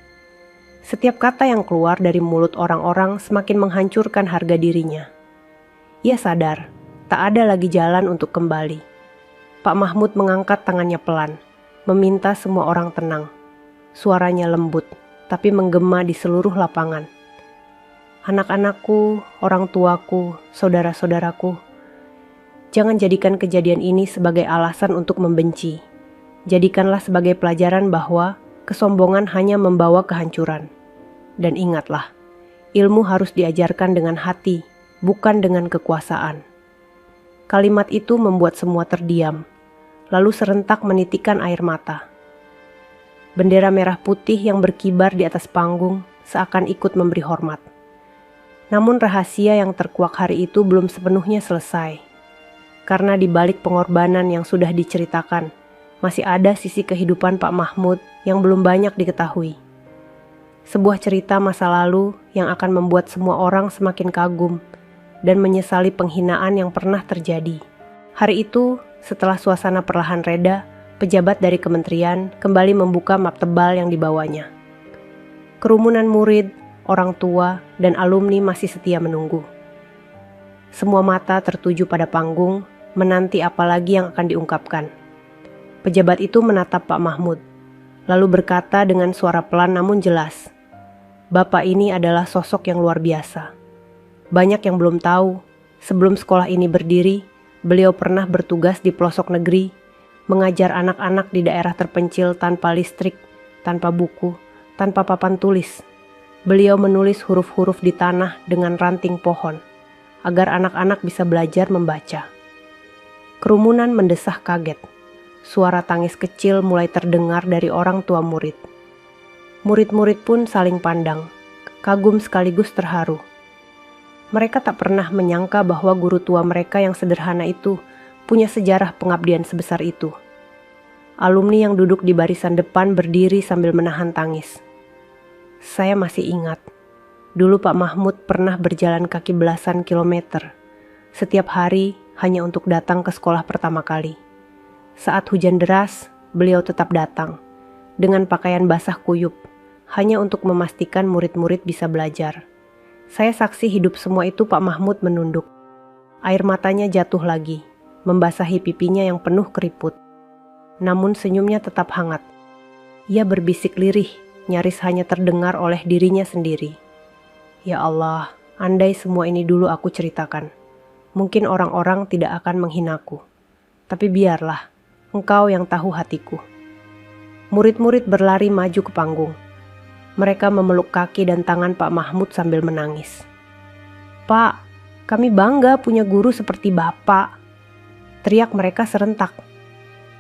Setiap kata yang keluar dari mulut orang-orang semakin menghancurkan harga dirinya. Ia sadar, tak ada lagi jalan untuk kembali. Pak Mahmud mengangkat tangannya pelan, meminta semua orang tenang. Suaranya lembut, tapi menggema di seluruh lapangan. "Anak-anakku, orang tuaku, saudara-saudaraku, jangan jadikan kejadian ini sebagai alasan untuk membenci. Jadikanlah sebagai pelajaran bahwa kesombongan hanya membawa kehancuran. Dan ingatlah, ilmu harus diajarkan dengan hati, bukan dengan kekuasaan." Kalimat itu membuat semua terdiam, lalu serentak menitikkan air mata. Bendera merah putih yang berkibar di atas panggung seakan ikut memberi hormat. Namun rahasia yang terkuak hari itu belum sepenuhnya selesai. Karena di balik pengorbanan yang sudah diceritakan, masih ada sisi kehidupan Pak Mahmud yang belum banyak diketahui. Sebuah cerita masa lalu yang akan membuat semua orang semakin kagum dan menyesali penghinaan yang pernah terjadi. Hari itu, setelah suasana perlahan reda, pejabat dari kementerian kembali membuka map tebal yang dibawanya. Kerumunan murid, orang tua, dan alumni masih setia menunggu. Semua mata tertuju pada panggung, menanti apa lagi yang akan diungkapkan. Pejabat itu menatap Pak Mahmud, lalu berkata dengan suara pelan namun jelas, "Bapak ini adalah sosok yang luar biasa. Banyak yang belum tahu, sebelum sekolah ini berdiri, beliau pernah bertugas di pelosok negeri, mengajar anak-anak di daerah terpencil tanpa listrik, tanpa buku, tanpa papan tulis. Beliau menulis huruf-huruf di tanah dengan ranting pohon, agar anak-anak bisa belajar membaca." Kerumunan mendesah kaget. Suara tangis kecil mulai terdengar dari orang tua murid. Murid-murid pun saling pandang, kagum sekaligus terharu. Mereka tak pernah menyangka bahwa guru tua mereka yang sederhana itu punya sejarah pengabdian sebesar itu. Alumni yang duduk di barisan depan berdiri sambil menahan tangis. Saya masih ingat, dulu Pak Mahmud pernah berjalan kaki belasan kilometer, setiap hari hanya untuk datang ke sekolah pertama kali. Saat hujan deras, beliau tetap datang, dengan pakaian basah kuyup, hanya untuk memastikan murid-murid bisa belajar. Saya saksi hidup semua itu. Pak Mahmud menunduk. Air matanya jatuh lagi, membasahi pipinya yang penuh keriput. Namun senyumnya tetap hangat. Ia berbisik lirih, nyaris hanya terdengar oleh dirinya sendiri. Ya Allah, andai semua ini dulu aku ceritakan, mungkin orang-orang tidak akan menghinaku. Tapi biarlah, engkau yang tahu hatiku. Murid-murid berlari maju ke panggung. Mereka memeluk kaki dan tangan Pak Mahmud sambil menangis. "Pak, kami bangga punya guru seperti Bapak," teriak mereka serentak.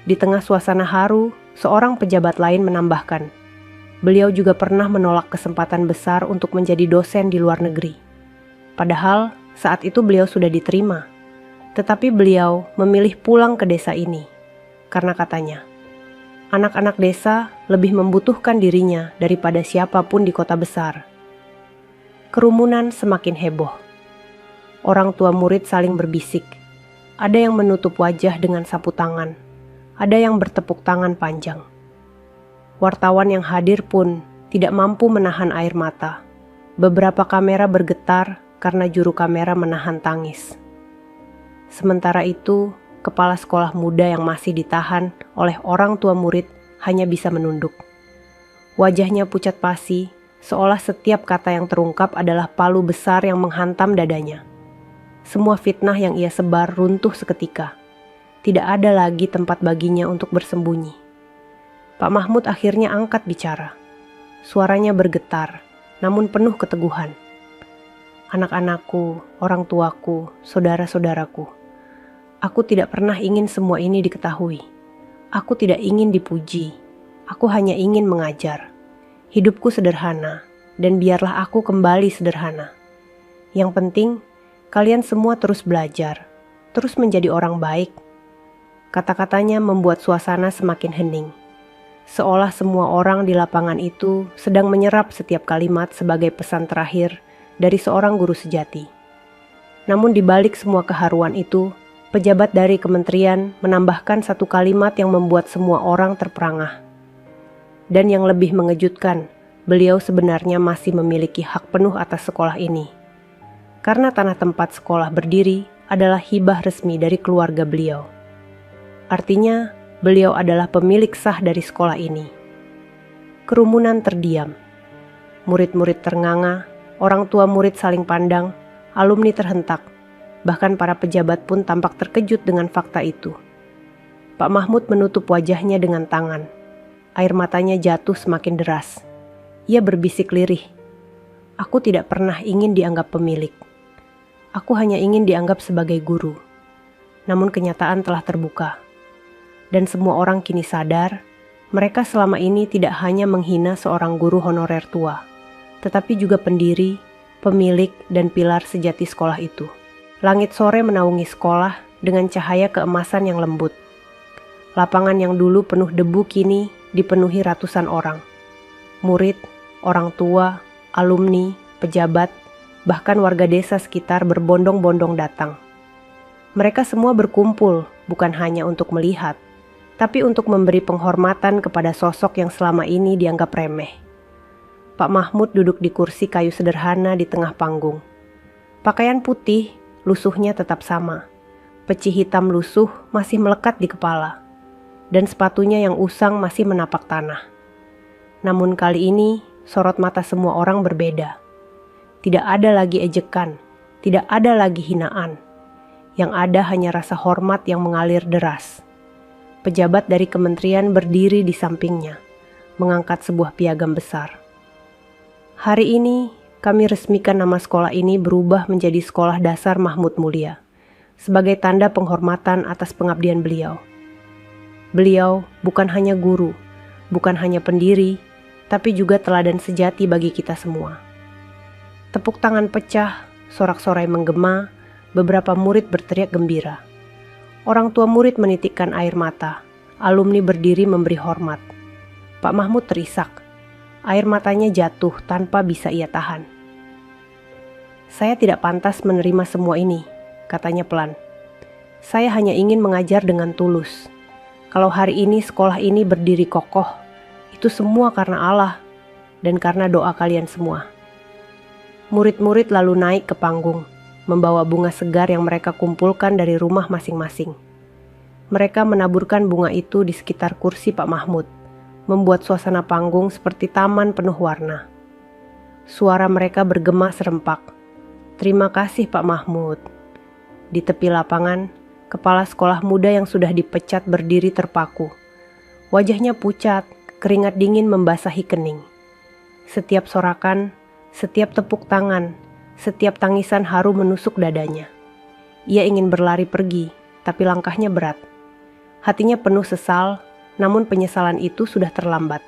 Di tengah suasana haru, seorang pejabat lain menambahkan, beliau juga pernah menolak kesempatan besar untuk menjadi dosen di luar negeri. Padahal saat itu beliau sudah diterima. Tetapi beliau memilih pulang ke desa ini, karena katanya, anak-anak desa lebih membutuhkan dirinya daripada siapapun di kota besar. Kerumunan semakin heboh. Orang tua murid saling berbisik. Ada yang menutup wajah dengan sapu tangan. Ada yang bertepuk tangan panjang. Wartawan yang hadir pun tidak mampu menahan air mata. Beberapa kamera bergetar karena juru kamera menahan tangis. Sementara itu, kepala sekolah muda yang masih ditahan oleh orang tua murid hanya bisa menunduk. Wajahnya pucat pasi, seolah setiap kata yang terungkap adalah palu besar yang menghantam dadanya. Semua fitnah yang ia sebar runtuh seketika. Tidak ada lagi tempat baginya untuk bersembunyi. Pak Mahmud akhirnya angkat bicara. Suaranya bergetar, namun penuh keteguhan. "Anak-anakku, orang tuaku, saudara-saudaraku. Aku tidak pernah ingin semua ini diketahui. Aku tidak ingin dipuji. Aku hanya ingin mengajar. Hidupku sederhana, dan biarlah aku kembali sederhana. Yang penting, kalian semua terus belajar, terus menjadi orang baik." Kata-katanya membuat suasana semakin hening. Seolah semua orang di lapangan itu sedang menyerap setiap kalimat sebagai pesan terakhir dari seorang guru sejati. Namun di balik semua keharuan itu, pejabat dari kementerian menambahkan satu kalimat yang membuat semua orang terperangah. Dan yang lebih mengejutkan, beliau sebenarnya masih memiliki hak penuh atas sekolah ini. Karena tanah tempat sekolah berdiri adalah hibah resmi dari keluarga beliau. Artinya, beliau adalah pemilik sah dari sekolah ini. Kerumunan terdiam. Murid-murid ternganga, orang tua murid saling pandang, alumni terhentak. Bahkan para pejabat pun tampak terkejut dengan fakta itu. Pak Mahmud menutup wajahnya dengan tangan. Air matanya jatuh semakin deras. Ia berbisik lirih. "Aku tidak pernah ingin dianggap pemilik. Aku hanya ingin dianggap sebagai guru." Namun kenyataan telah terbuka. Dan semua orang kini sadar, mereka selama ini tidak hanya menghina seorang guru honorer tua, tetapi juga pendiri, pemilik, dan pilar sejati sekolah itu. Langit sore menaungi sekolah dengan cahaya keemasan yang lembut. Lapangan yang dulu penuh debu kini dipenuhi ratusan orang. Murid, orang tua, alumni, pejabat, bahkan warga desa sekitar berbondong-bondong datang. Mereka semua berkumpul bukan hanya untuk melihat, tapi untuk memberi penghormatan kepada sosok yang selama ini dianggap remeh. Pak Mahmud duduk di kursi kayu sederhana di tengah panggung. Pakaian putih, lusuhnya tetap sama. Peci hitam lusuh masih melekat di kepala, dan sepatunya yang usang masih menapak tanah. Namun kali ini, sorot mata semua orang berbeda. Tidak ada lagi ejekan, tidak ada lagi hinaan. Yang ada hanya rasa hormat yang mengalir deras. Pejabat dari kementerian berdiri di sampingnya, mengangkat sebuah piagam besar. Hari ini, kami resmikan nama sekolah ini berubah menjadi Sekolah Dasar Mahmud Mulia, sebagai tanda penghormatan atas pengabdian beliau. Beliau bukan hanya guru, bukan hanya pendiri, tapi juga teladan sejati bagi kita semua. Tepuk tangan pecah, sorak-sorai menggema, beberapa murid berteriak gembira. Orang tua murid menitikkan air mata, alumni berdiri memberi hormat. Pak Mahmud terisak, air matanya jatuh tanpa bisa ia tahan. Saya tidak pantas menerima semua ini, katanya pelan. Saya hanya ingin mengajar dengan tulus. Kalau hari ini sekolah ini berdiri kokoh, itu semua karena Allah dan karena doa kalian semua. Murid-murid lalu naik ke panggung, membawa bunga segar yang mereka kumpulkan dari rumah masing-masing. Mereka menaburkan bunga itu di sekitar kursi Pak Mahmud, membuat suasana panggung seperti taman penuh warna. Suara mereka bergema serempak. Terima kasih Pak Mahmud. Di tepi lapangan, kepala sekolah muda yang sudah dipecat berdiri terpaku. Wajahnya pucat, keringat dingin membasahi kening. Setiap sorakan, setiap tepuk tangan, setiap tangisan haru menusuk dadanya. Ia ingin berlari pergi, tapi langkahnya berat. Hatinya penuh sesal, namun penyesalan itu sudah terlambat.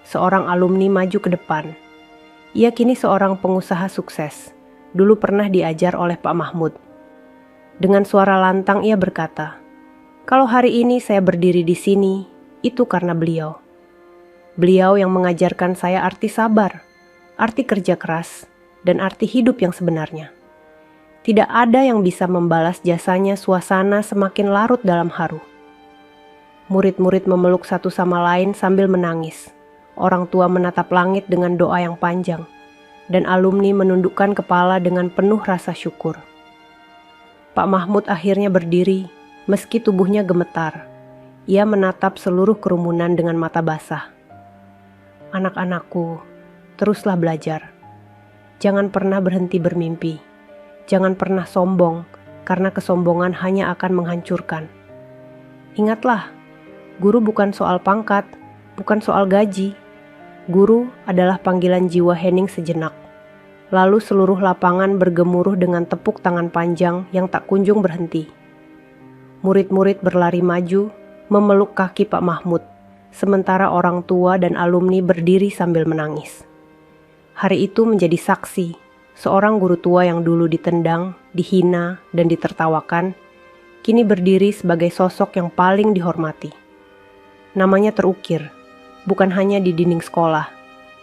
Seorang alumni maju ke depan. Ia kini seorang pengusaha sukses. Dulu pernah diajar oleh Pak Mahmud. Dengan suara lantang ia berkata, "Kalau hari ini saya berdiri di sini, itu karena beliau. Beliau yang mengajarkan saya arti sabar, arti kerja keras, dan arti hidup yang sebenarnya. Tidak ada yang bisa membalas jasanya suasana semakin larut dalam haru." Murid-murid memeluk satu sama lain sambil menangis. Orang tua menatap langit dengan doa yang panjang, dan alumni menundukkan kepala dengan penuh rasa syukur. Pak Mahmud akhirnya berdiri, meski tubuhnya gemetar. Ia menatap seluruh kerumunan dengan mata basah. "Anak-anakku, teruslah belajar. Jangan pernah berhenti bermimpi. Jangan pernah sombong, karena kesombongan hanya akan menghancurkan. Ingatlah, guru bukan soal pangkat, bukan soal gaji. Guru adalah panggilan jiwa hening sejenak." Lalu seluruh lapangan bergemuruh dengan tepuk tangan panjang yang tak kunjung berhenti. Murid-murid berlari maju, memeluk kaki Pak Mahmud, sementara orang tua dan alumni berdiri sambil menangis. Hari itu menjadi saksi, seorang guru tua yang dulu ditendang, dihina, dan ditertawakan, kini berdiri sebagai sosok yang paling dihormati. Namanya terukir, bukan hanya di dinding sekolah,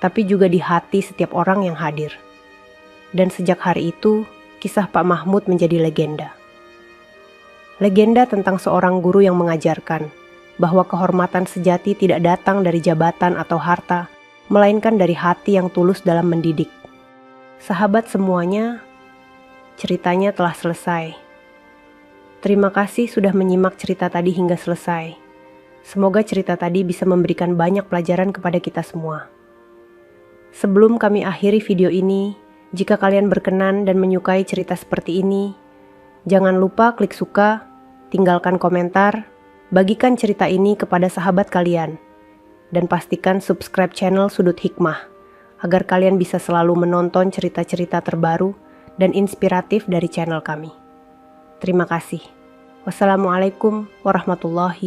tapi juga di hati setiap orang yang hadir. Dan sejak hari itu, kisah Pak Mahmud menjadi legenda. Legenda tentang seorang guru yang mengajarkan bahwa kehormatan sejati tidak datang dari jabatan atau harta, melainkan dari hati yang tulus dalam mendidik. Sahabat semuanya, ceritanya telah selesai. Terima kasih sudah menyimak cerita tadi hingga selesai. Semoga cerita tadi bisa memberikan banyak pelajaran kepada kita semua. Sebelum kami akhiri video ini, jika kalian berkenan dan menyukai cerita seperti ini, jangan lupa klik suka, tinggalkan komentar, bagikan cerita ini kepada sahabat kalian, dan pastikan subscribe channel Sudut Hikmah, agar kalian bisa selalu menonton cerita-cerita terbaru dan inspiratif dari channel kami. Terima kasih. Wassalamualaikum warahmatullahi